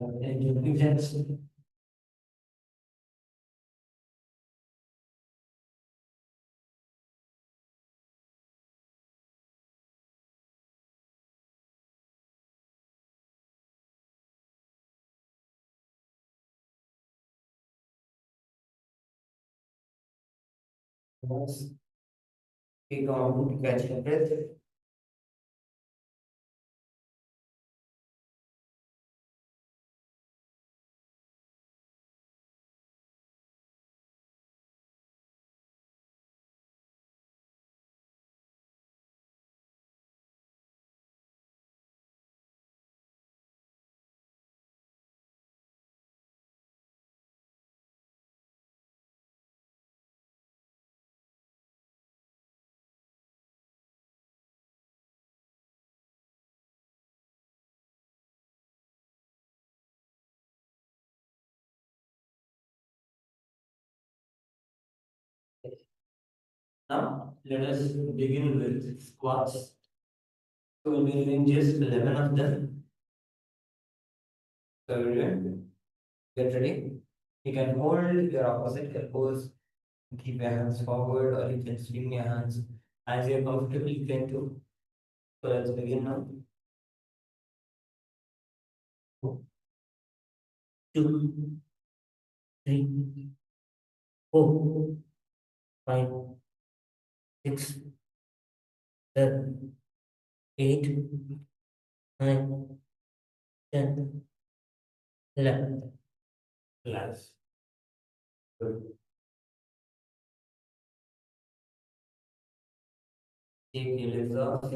And jumping jacks. Yes. Take on to catch your breath. Now let us begin with squats. So we'll be doing just 11 of them. So everyone, get ready. You can hold your opposite elbows, keep your hands forward, or you can swing your hands as you're comfortable. You can do. So let's begin now. 2, 3, 4, 5, 6, 7, 8, 9, 10, 11. Relax. Good. Take your legs off.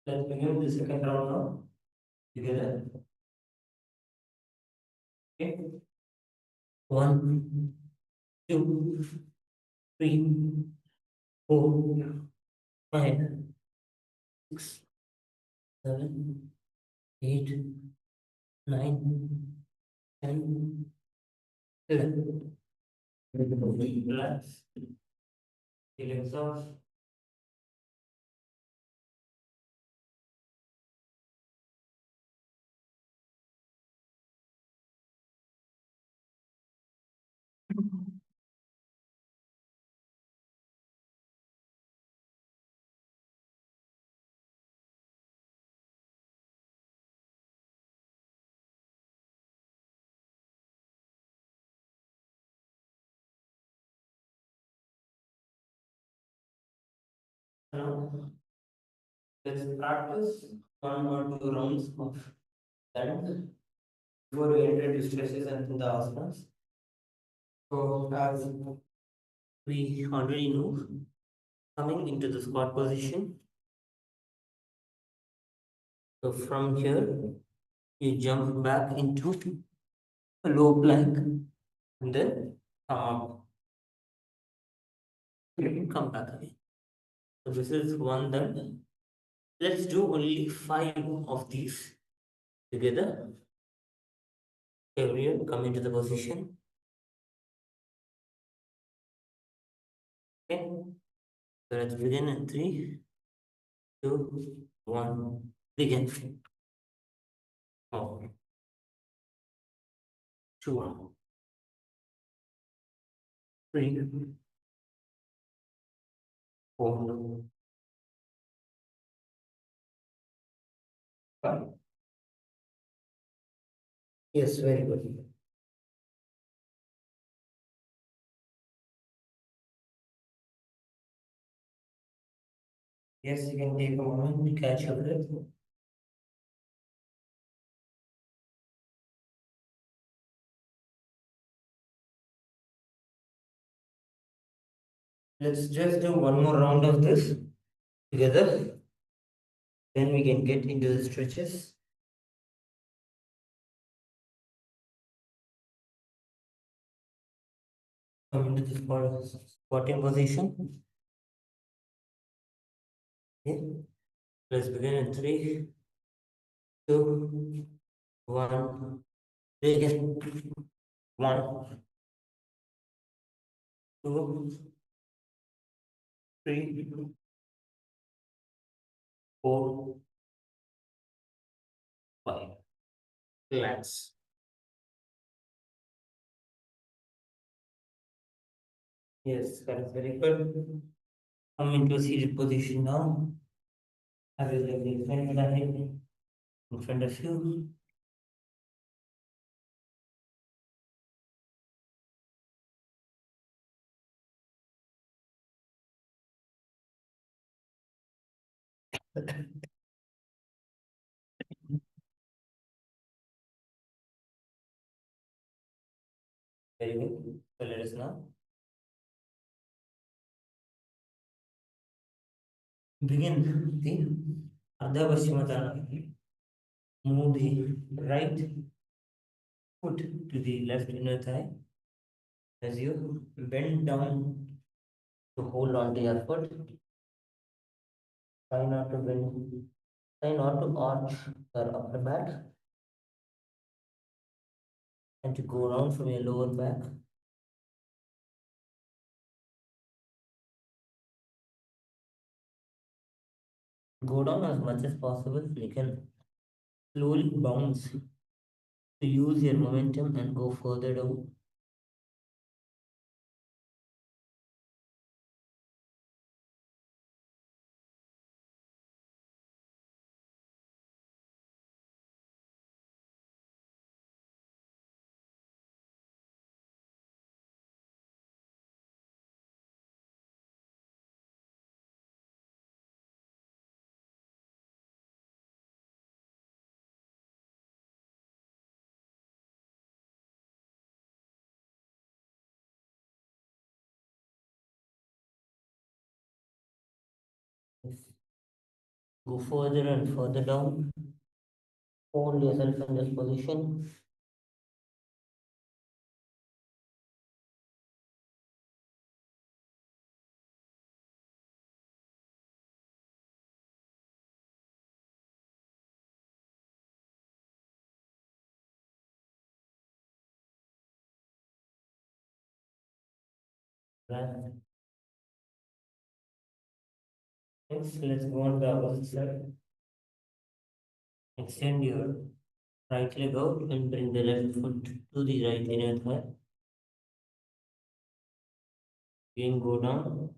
Let's begin the second round now. Together. Okay. 1, 2, 3, 4, 5, 6, 7, 8, 9, 10, 11. Relax. Your legs off. Now let's practice 1 or 2 rounds of that before we enter into stretches and the asanas. So as we already know, coming into the squat position. So from here, you jump back into a low plank and then come up. Come back again. So this is one done. Let's do only 5 of these together. Everyone come into the position. Okay. So let's begin in 3, 2, 1. Begin. 4, 2, 3, 4, 5. Yes, very good. Yes, you can take a moment to catch your breath. Let's just do one more round of this together. Then we can get into the stretches. Come into the squatting position. Okay. Let's begin in 3, 2, 1. Begin. 1, 2, 3, 4, 5. Relax. Yes, that is very good. Come into a seated position now. Have your legs in front of you. Very good. So let us now begin the Ardha Paschimottanasana. Move the right foot to the left inner thigh as you bend down to hold on to your foot. Try not to bend, try not to arch your upper back and to go down from your lower back. Go down as much as possible. You can slowly bounce to use your momentum and go further down. Go further and further down. Hold yourself in this position. Right. Next, let's go on the opposite side. Extend your right leg out and bring the left foot to the right inner thigh. Again, go down.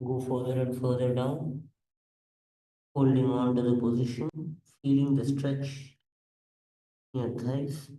Go further and further down, holding on to the position, feeling the stretch in your thighs.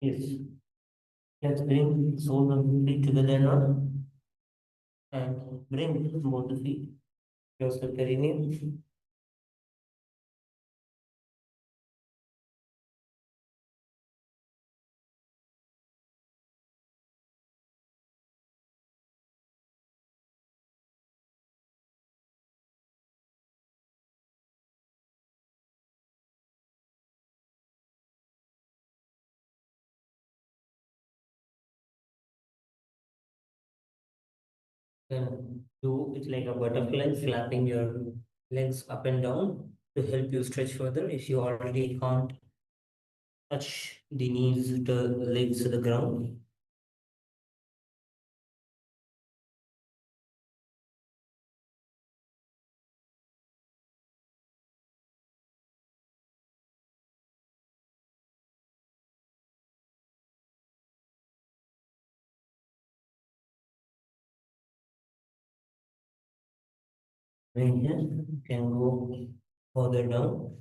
Yes. Let's bring soles of the feet together now and bring both the feet close to the perineum. Then do it like a butterfly, flapping your legs up and down to help you stretch further. If you already can't touch the knees, the legs to the ground, And here you can go further down.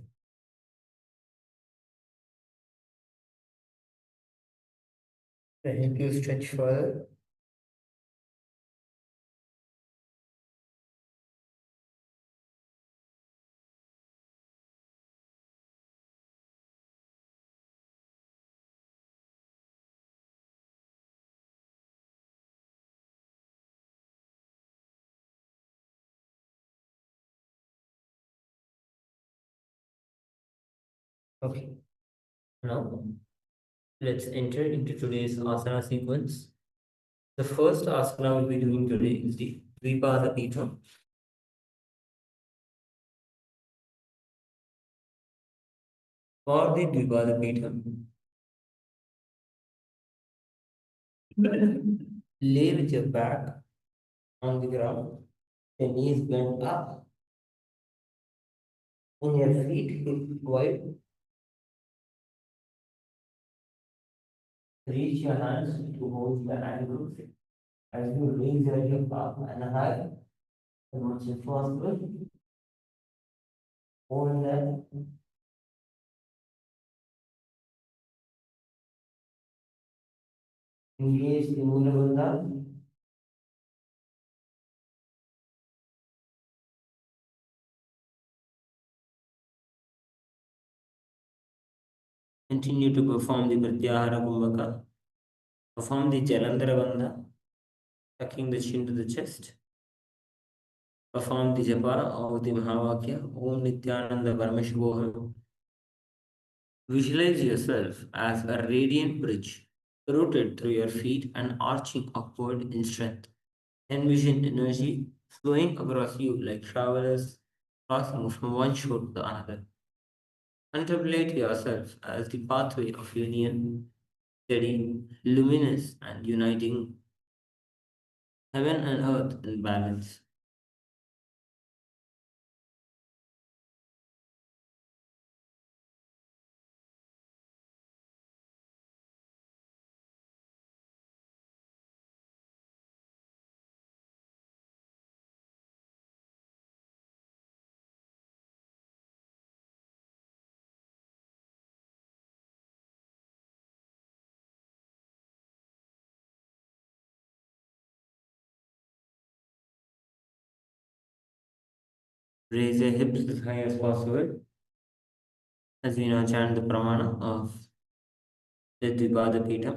Help you stretch further. Okay, now let's enter into today's asana sequence. The first asana we'll be doing today is the Dvipada Pita. For the Dvipada Pita, lay with your back on the ground, your knees bent up, and your feet hip wide. Reach your hands to hold the ankles as you raise your hip up and high as much as possible. Hold that. Engage the Mula Bandha. Continue to perform the Pratyahara Kumbhaka. Perform the Jalandhara Bandha, tucking the chin to the chest. Perform the japa of the Mahavakya, Om Nithyananda Paramashivam. Visualize yourself as a radiant bridge, rooted through your feet and arching upward in strength. Envision energy flowing across you like travelers crossing from one shore to the another. Contemplate yourself as the pathway of union, steady, luminous, and uniting heaven and earth in balance. Raise your hips as high as possible as we now chant the pramana of the Dvipada Pita.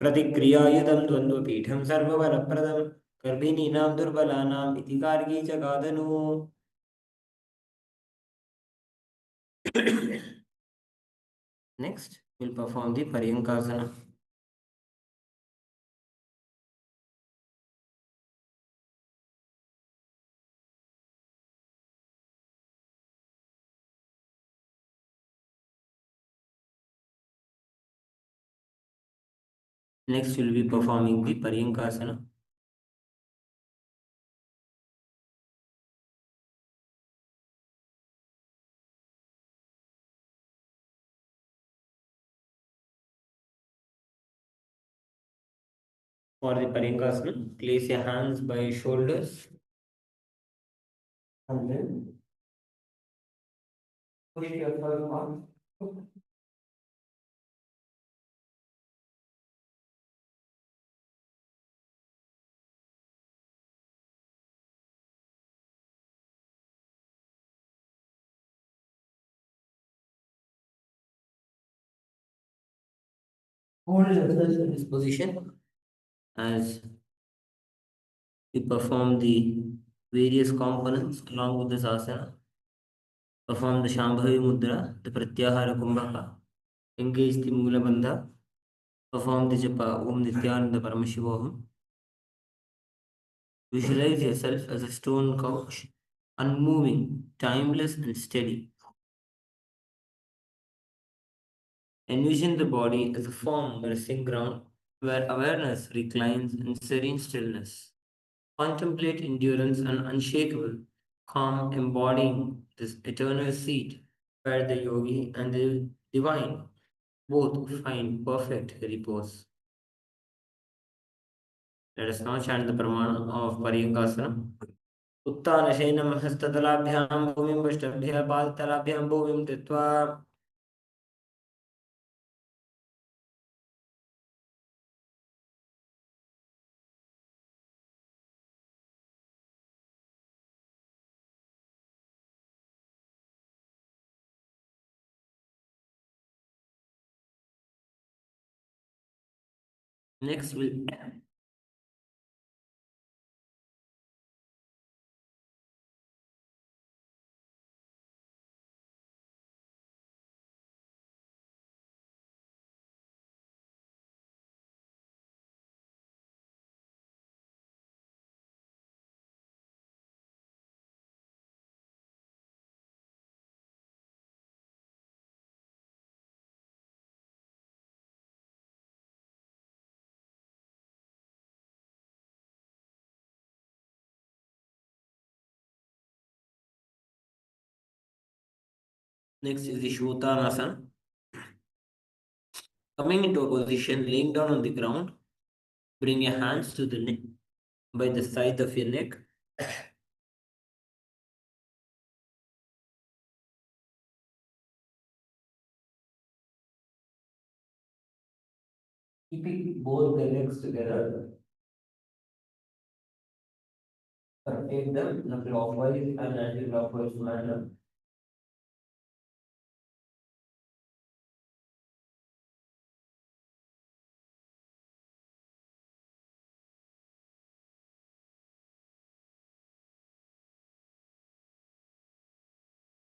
प्रतिक्रियायुधं द्वन्द्वपीठं सर्वबलप्रदं गर्भिणीनां दुर्बलानाम् इति गार्गी च गादनु. Next, we'll perform the Paryankasana. Next, we'll be performing the Paryankasana. For the Paryankasana, place your hands by your shoulders and then push your third palm. Hold yourself in this position as we perform the various components along with this asana. Perform the Shambhavi Mudra, the Pratyahara Kumbhaka. Engage the Mula Bandha. Perform the japa Om Nithyananda Paramashivam. Visualize yourself as a stone couch, unmoving, timeless, and steady. Envision the body as a firm resting ground where awareness reclines in serene stillness. Contemplate endurance and unshakable calm, embodying this eternal seat where the yogi and the divine both find perfect repose. Let us now chant the pramana of Paryangasana. उत्तानशयनं हस्ततलाभ्यां भूमिं वष्टभ्यः पादतलाभ्यां भूमिं कृत्वा next we'll next is the Shotanasana. Coming into a position, laying down on the ground, bring your hands to the neck by the side of your neck. Keeping both the legs together, rotate them in a clockwise and anti-clockwise manner.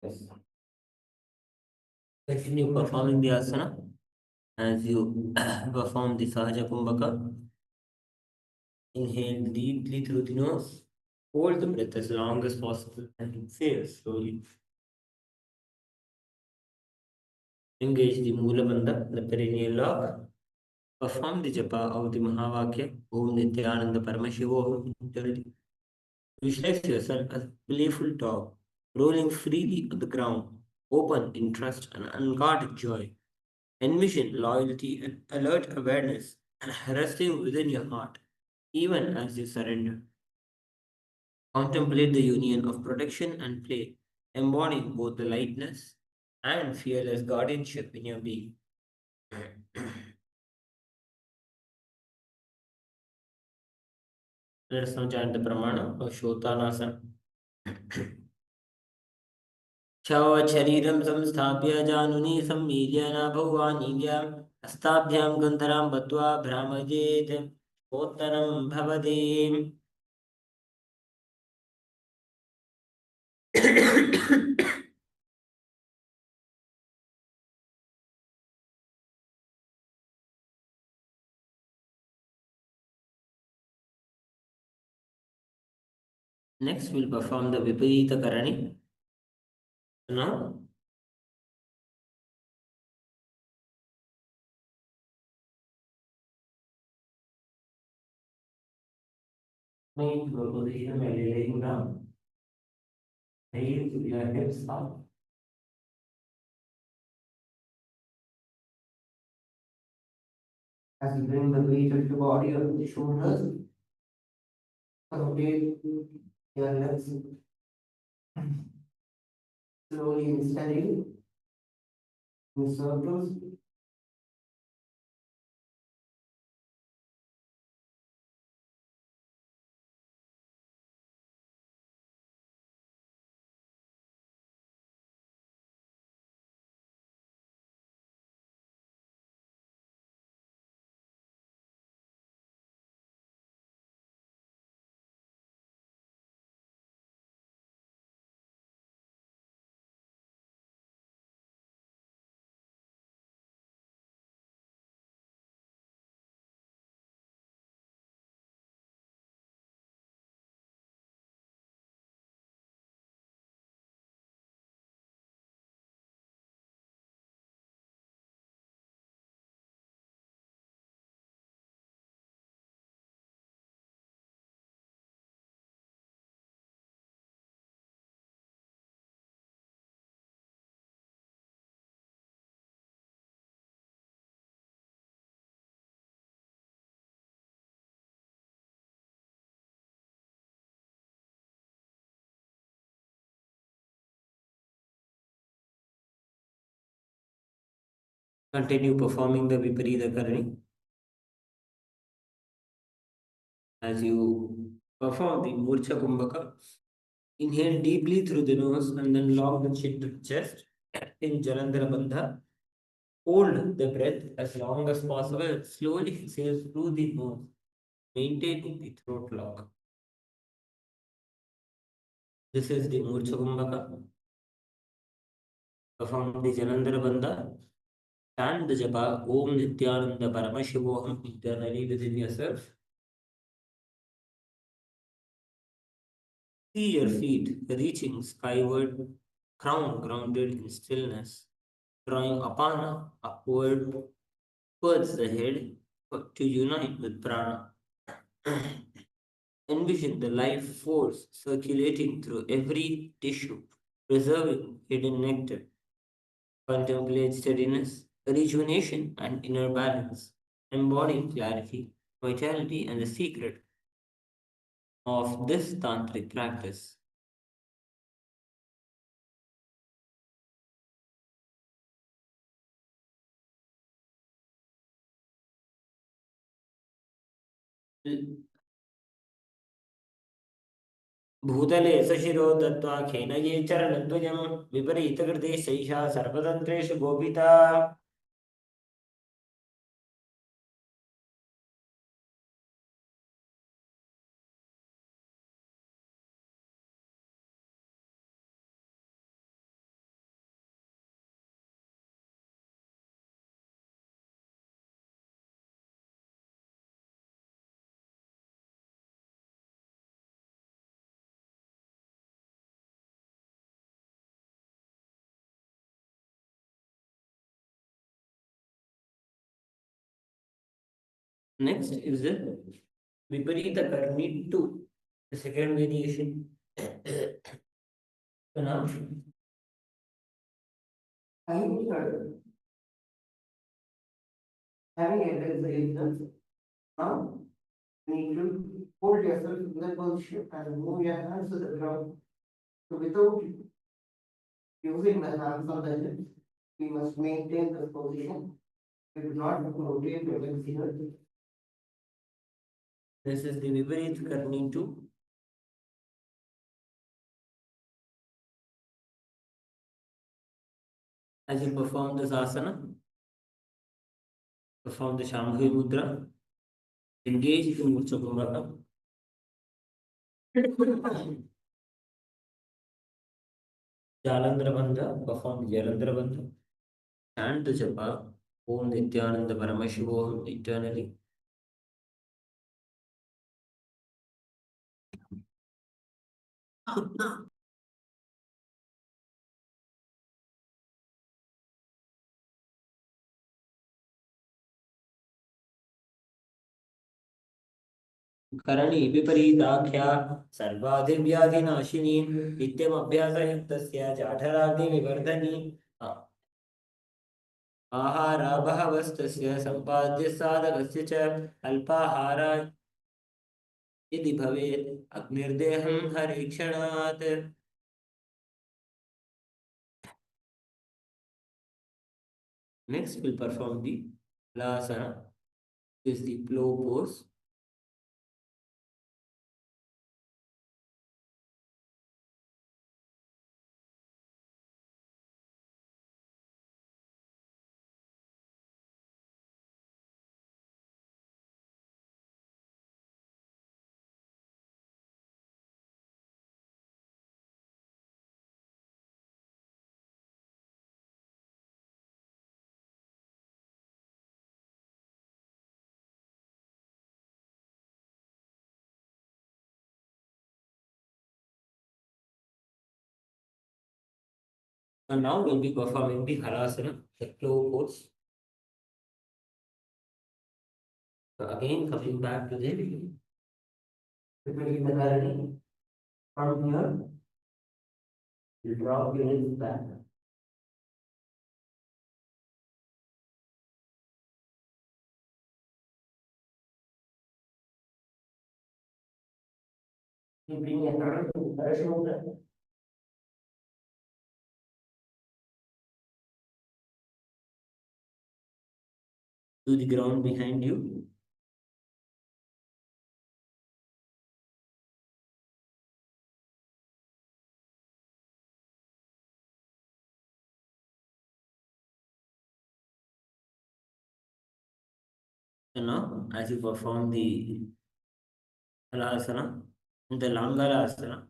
Yes. Continue performing the asana as you perform the Sahaja Kumbhaka. Inhale deeply through the nose. Hold the breath as long as possible and exhale slowly. Engage the Mula Bandha, the perineal lock. Perform the japa of the Mahavakya, Om Nithyananda Paramashivam internally. Visualize yourself as a playful dog, rolling freely on the ground, open in trust and unguarded joy. Envision loyalty and alert awareness resting within your heart, even as you surrender. Contemplate the union of protection and play, embodying both the lightness and fearless guardianship in your being. Let us now chant the pramana of Shotanasana. शरीरं संस्थाप्य जानुनी सम्मील्य नाभौवानील्या हस्ताभ्यां गन्धरां बद्ध्वा भ्रामयेत् उत्तरं भवति. Next, we'll perform the Viparita Karani. Now, make your position by laying down. Raise your hips up. As you bring the weight of your body on the shoulders, rotate your legs slowly and steadily in circles. Continue performing the Viparita Karani. As you perform the Murcha Kumbhaka, inhale deeply through the nose and then lock the chin to the chest in Jalandhara Bandha. Hold the breath as long as possible. Slowly exhale through the nose, maintaining the throat lock. This is the Murcha Kumbhaka. Perform the Jalandhara Bandha. Chant the japa Om Nithyananda Paramashivam internally within yourself. See your feet reaching skyward, crown grounded in stillness, drawing apana upward towards the head to unite with prana. Envision the life force circulating through every tissue, preserving hidden nectar. Contemplate steadiness, rejuvenation, and inner balance, embodying clarity, vitality, and the secret of this tantric practice. भूतले सशिरो दत्त्वा खेनये चरणद्वयं विपरीतकृते शैषा सर्वतन्त्रेषु गोपिता. Next is the Viparita Karni 2, the second variation. So now, having entered the instance, now you need to hold yourself in that position and move your hands to the ground. So without using the hands on the hips, we must maintain this position. We do not rotate your legs here. This is the Viparit Karni 2. As you perform this asana, perform the Shambhavi Mudra, engage in Murcha Kumbhaka. Jalandhara Bandha, perform Jalandhara Bandha. Chant the japa Om Nithyananda Paramashivam internally. करणी विपरीताख्या सर्वाधिव्याधिनाशिनी नित्यमभ्यासयुक्तस्य जाठराग्निविवर्धनी आहाराभावस्तस्य सम्पाद्य साधकस्य च अल्पाहारा यदि भवेत् अग्निर्देहं हरिक्षणात्. Next we'll perform the Lasana, is the plow pose. And now we'll be performing the Halasana, the plow pose. So again, coming back to the Karani. From here, you drop your legs back. You bring your hand to the shoulder. to the ground behind you. So now, as you perform the Halasana, the Langalasana,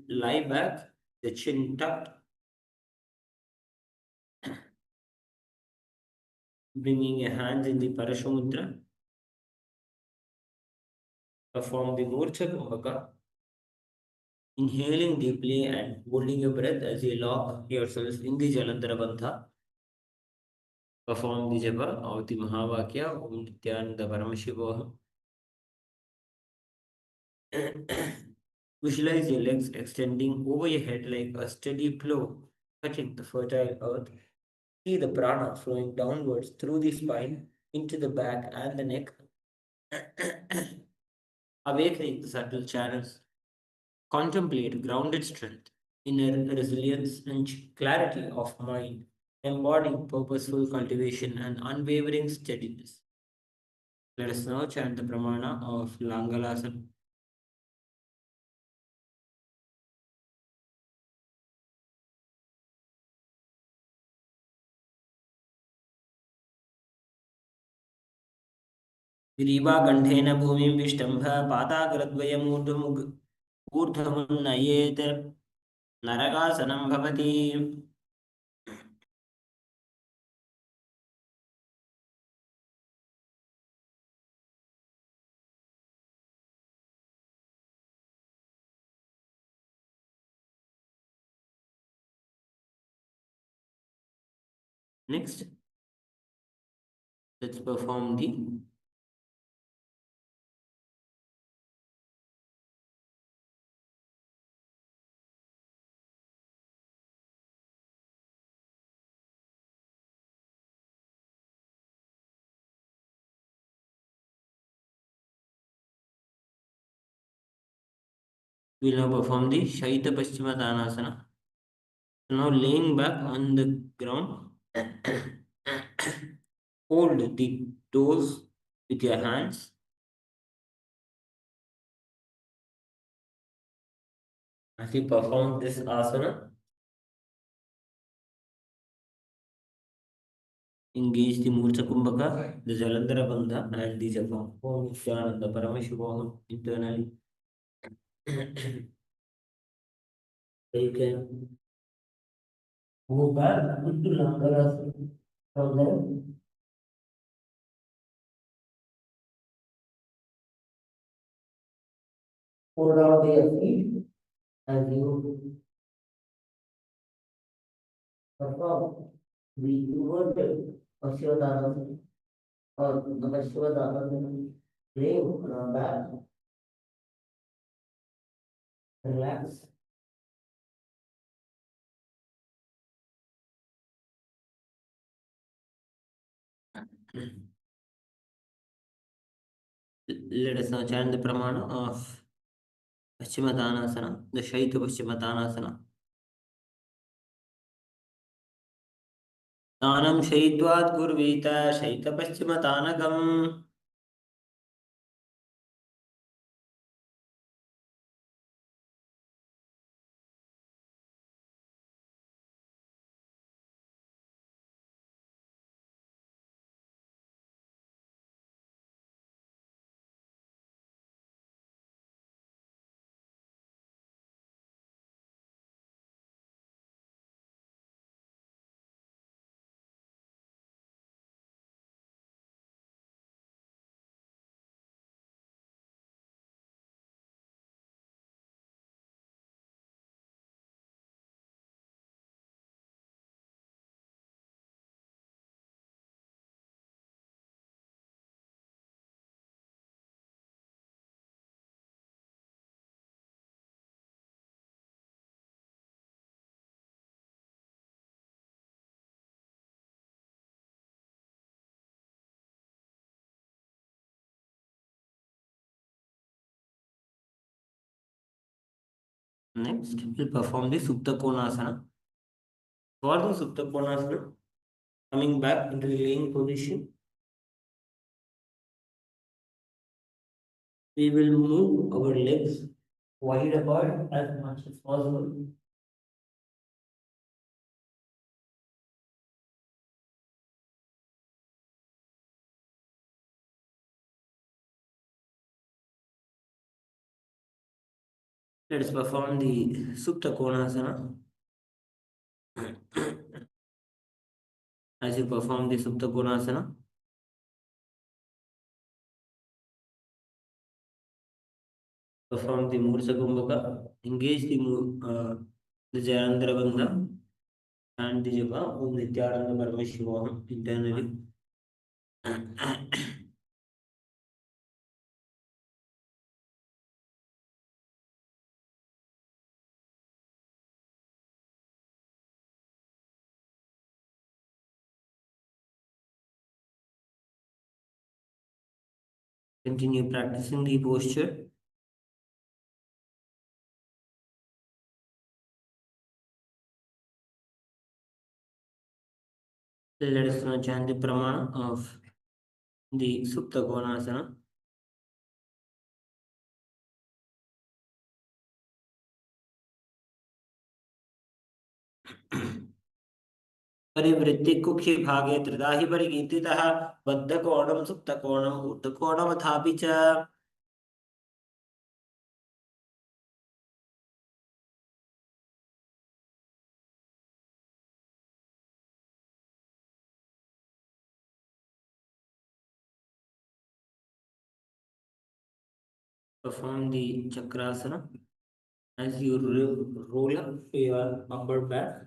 lie back, the chin tucked, bringing your hands in the Parashamudra. Perform the Murcha Kumbhaka, inhaling deeply and holding your breath as you lock yourself in the Jalandhara Bandha. Perform the japa of the Mahavakya, Om Nithyananda Paramashivam. Visualize your legs extending over your head like a steady plow, touching the fertile earth. See the prana flowing downwards through the spine, into the back and the neck, awakening the subtle channels. Contemplate grounded strength, inner resilience, and clarity of mind, embodying purposeful cultivation and unwavering steadiness. Let us now chant the pramana of Langalasana. ग्रीवाकण्ठेन भूमिं विष्टम्भ ऊर्ध्वमुन्नयेत् नरकासनं भवति. Next, let's perform the Shaita Paschimottanasana. So now laying back on the ground, hold the toes with your hands. As you perform this asana, engage the Murcha Kumbhaka, the Jalandhara Bandha, and the japa. Om Nithyananda Paramashivam internally. You can move back into Langarasana. From there, hold out your feet as you perform the inverted Paschimottanasana or the Paschimottanasana. Lay on our back, relax. Let us now chant the pramana of Paschimottanasana, the Shaita Paschimottanasana. Tanam Shaitvat Gurvita Shaita Paschimottanagam. Next, we'll perform the Supta Konasana. For the Supta Konasana, coming back into the laying position, we will move our legs wide apart as much as possible. Let us perform the Supta Konasana. As you perform the Supta Konasana, perform the Mursa Kumbhaka, engage the Jayandra Bandha and the Japa Om Nithyananda Paramashivam internally. Continue practicing the posture. Let us now chant the pramana of the Supta Konasana. परिवृत्ति कुक्षि भागे त्रिधा हि परिकीर्तितः बद्धकोणं सुप्तकोणम् ऊर्ध्वकोणमथापि च. Perform the chakrasana as you roll up to your upper back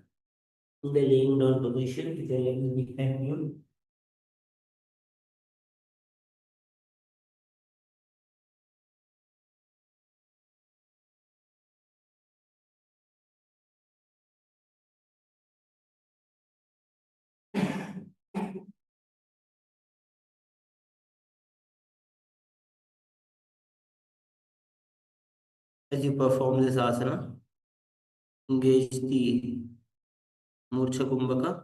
in the laying down position with the legs behind you. As you perform this asana, engage the Murcha Kumbhaka,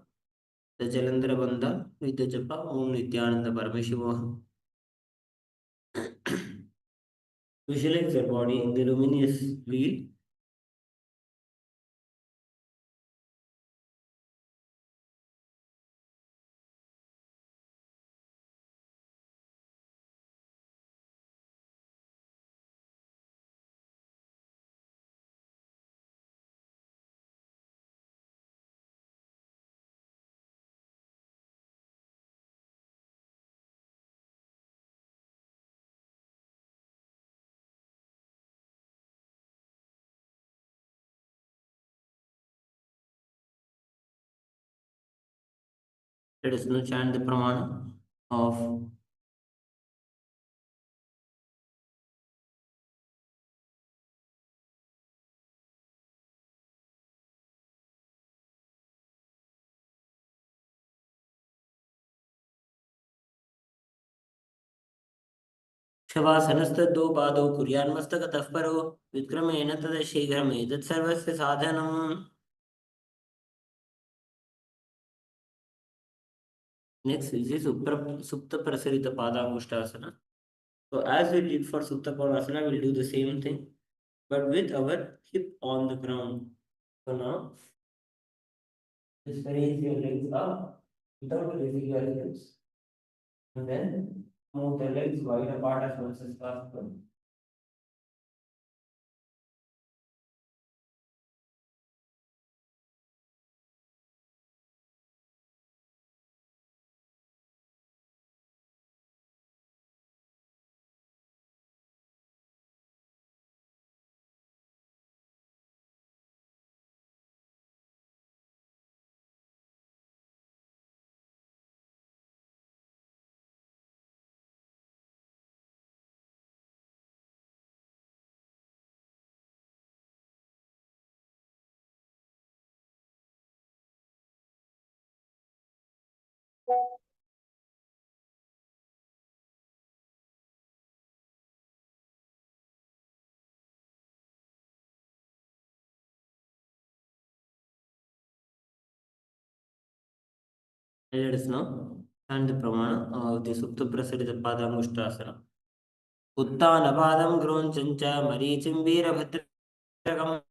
the Jalandhara Bandha with the japa Om Nithyananda Paramashivam. Visualize your body in the luminous wheel. Let us now chant the pramana of शवासनस्तद्दो पादौ कुर्यान्मस्तकतः परो विक्रमेण तदशीघ्रमेतत् सर्वस्य साधनम्. Next is the Supta Prasarita Padamushtasana. So as we did for Supta Konasana, we'll do the same thing, but with our hip on the ground. So now, just raise your legs up without raising your hips, and then move the legs wide apart as much as possible. Let us know. And the pramana of the Supta Prasarita Padamushtasana. Uttanapādam Gronchancha Marīchim Veerabhadragam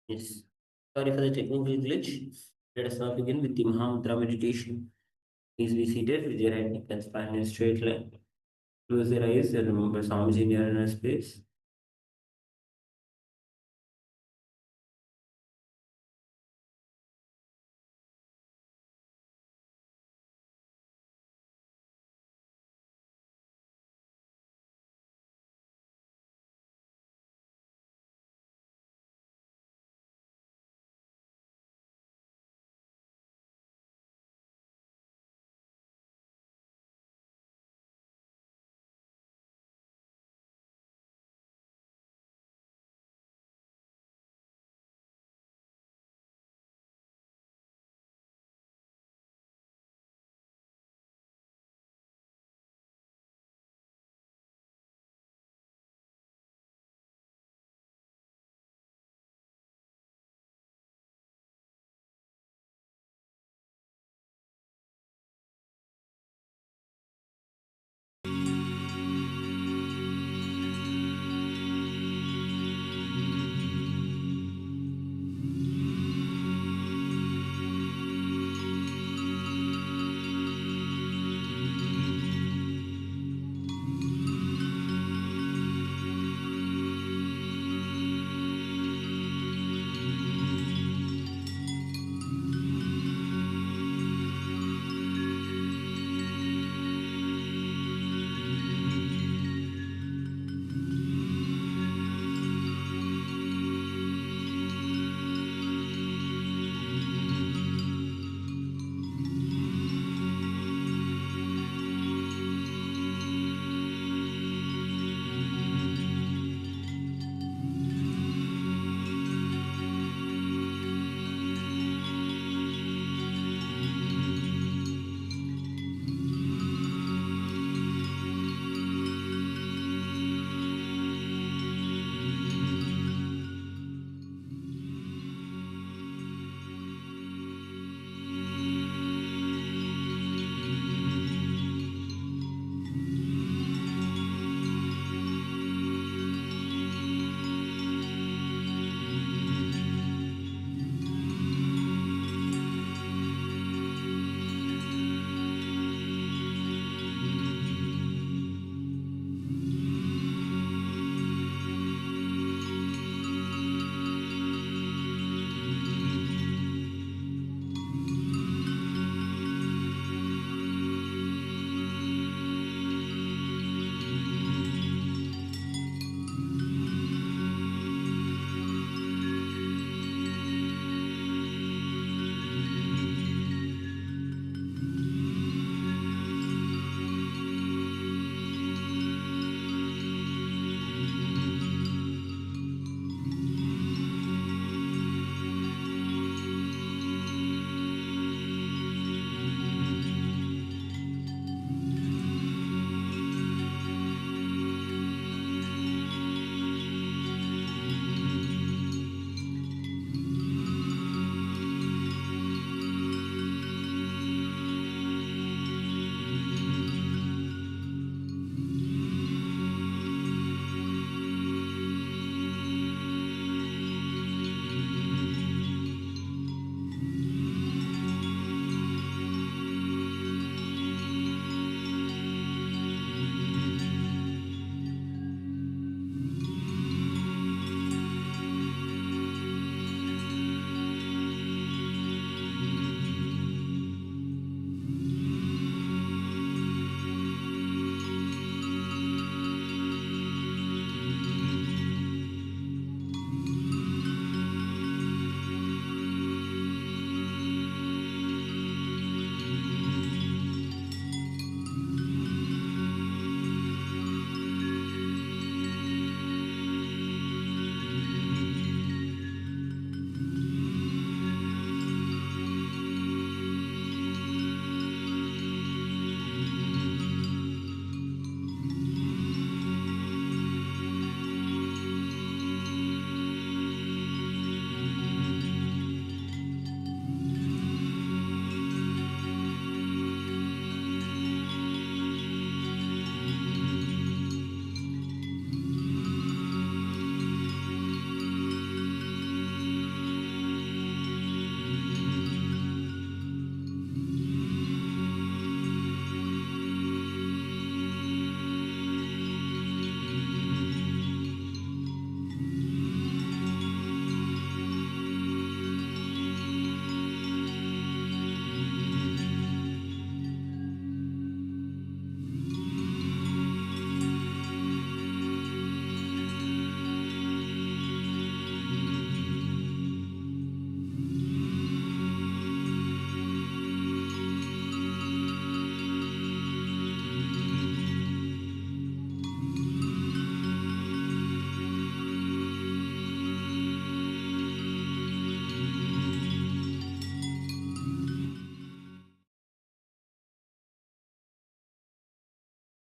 Yes. Sorry for the technical glitch. Let us now begin with the Mahamudra meditation. Please be seated with your right neck and spine in a straight line. Close your eyes and remember Swamiji in your inner space.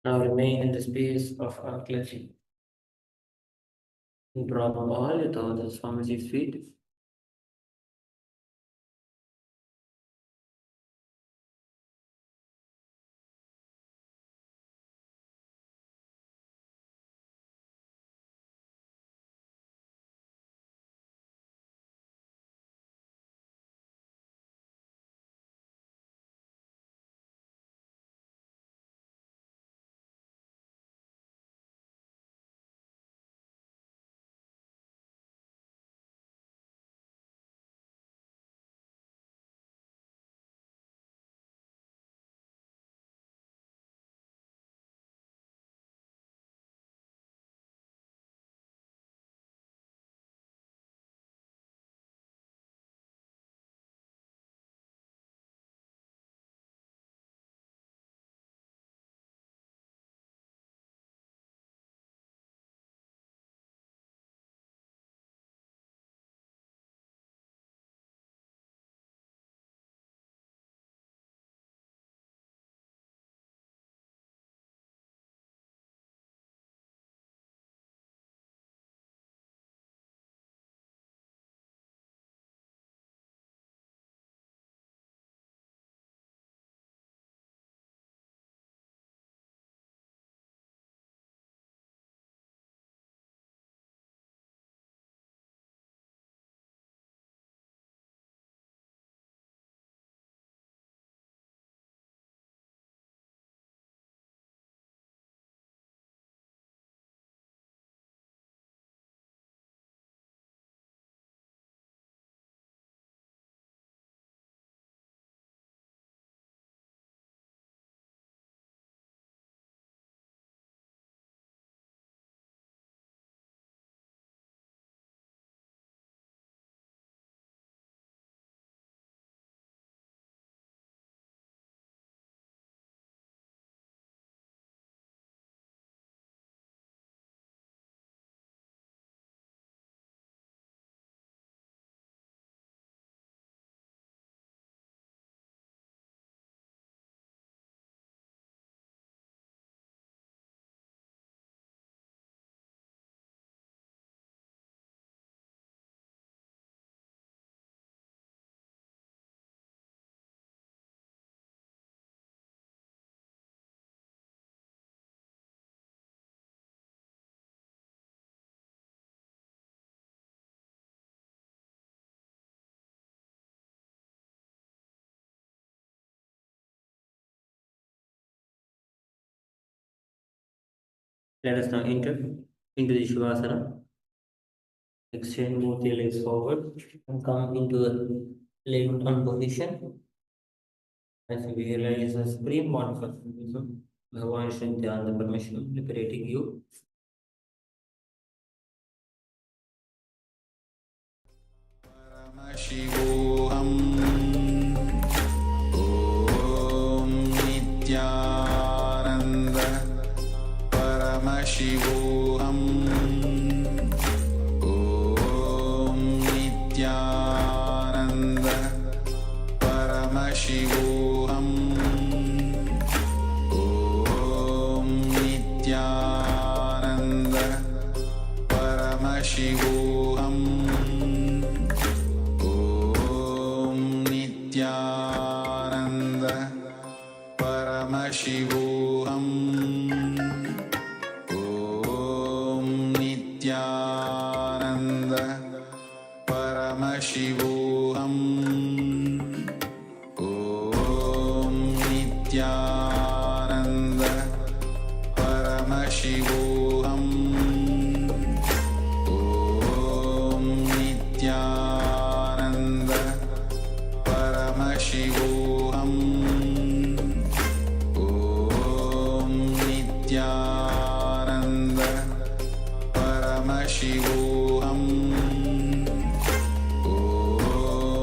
Now remain in the space of unclenching. Drop all your thoughts as Swamiji's feet. Let us now enter into the Shavasana. Extend both your legs forward and come into a lay down position. As you realize the supreme bond of Hinduism, Bhagavan Nithyananda Paramashivam liberating you. Paramashivoham. Om Nithyananda Paramashivoham. Om Nithyananda Paramashivoham. Om Nithyananda Paramashivoham. Om Nithyananda Paramashivoham. Om Nithyananda Paramashivoham. Om Nithyananda Paramashivoham. Om Nithyananda Paramashivoham. Om Nithyananda Paramashivoham. Om Nithyananda Paramashivoham.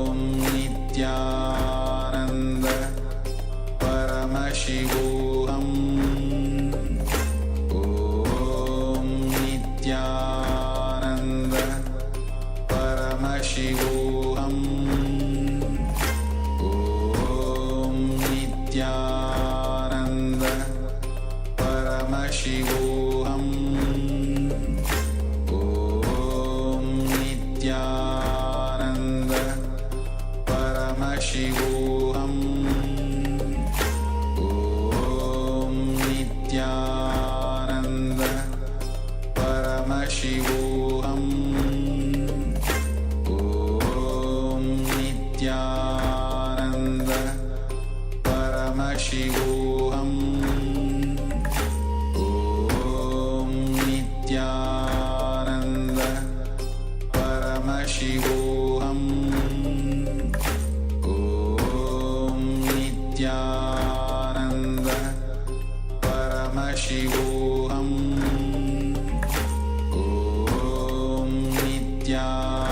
Om Nithyananda Paramashivoham. Om Nithyananda Paramashivoham. Paramashivoham. Om Nithyananda Paramashivoham. Om Nithyananda Paramashivoham. Om Nithyananda Paramashivoham. Om Nithyananda Paramashivoham. Om Nithyananda Paramashivoham. Om Nithyananda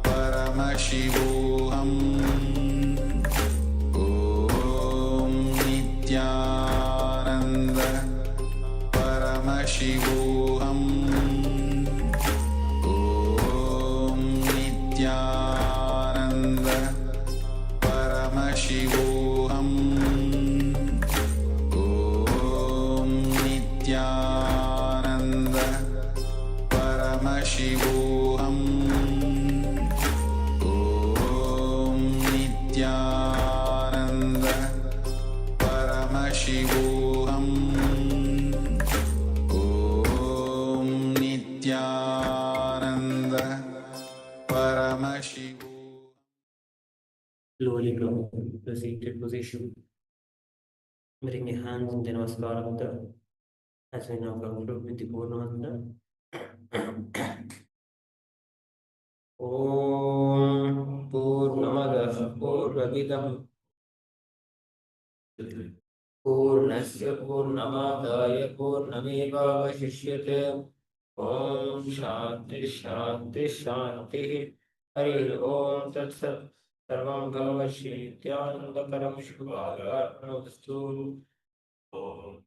Paramashivoham. Om Nithyananda Paramashivoham. Om Nithyananda Paramashivoham. Om Nithyananda Paramashivoham. Om Nithyananda Paramashivoham. Om Nithyananda Paramashivoham. Slowly come to the seated position. Bring your hands in the Namaskara mudra. As we now conclude with the Purnamudra. Om Purnamada Purnamidam Purnasya Purnamadaya Purnamevavashishyate. Om Shanti Shanti Shanti. Hari Om Tat Sat. Sarvam Bhavashityananda Param Shubhaya Arpanastu. Om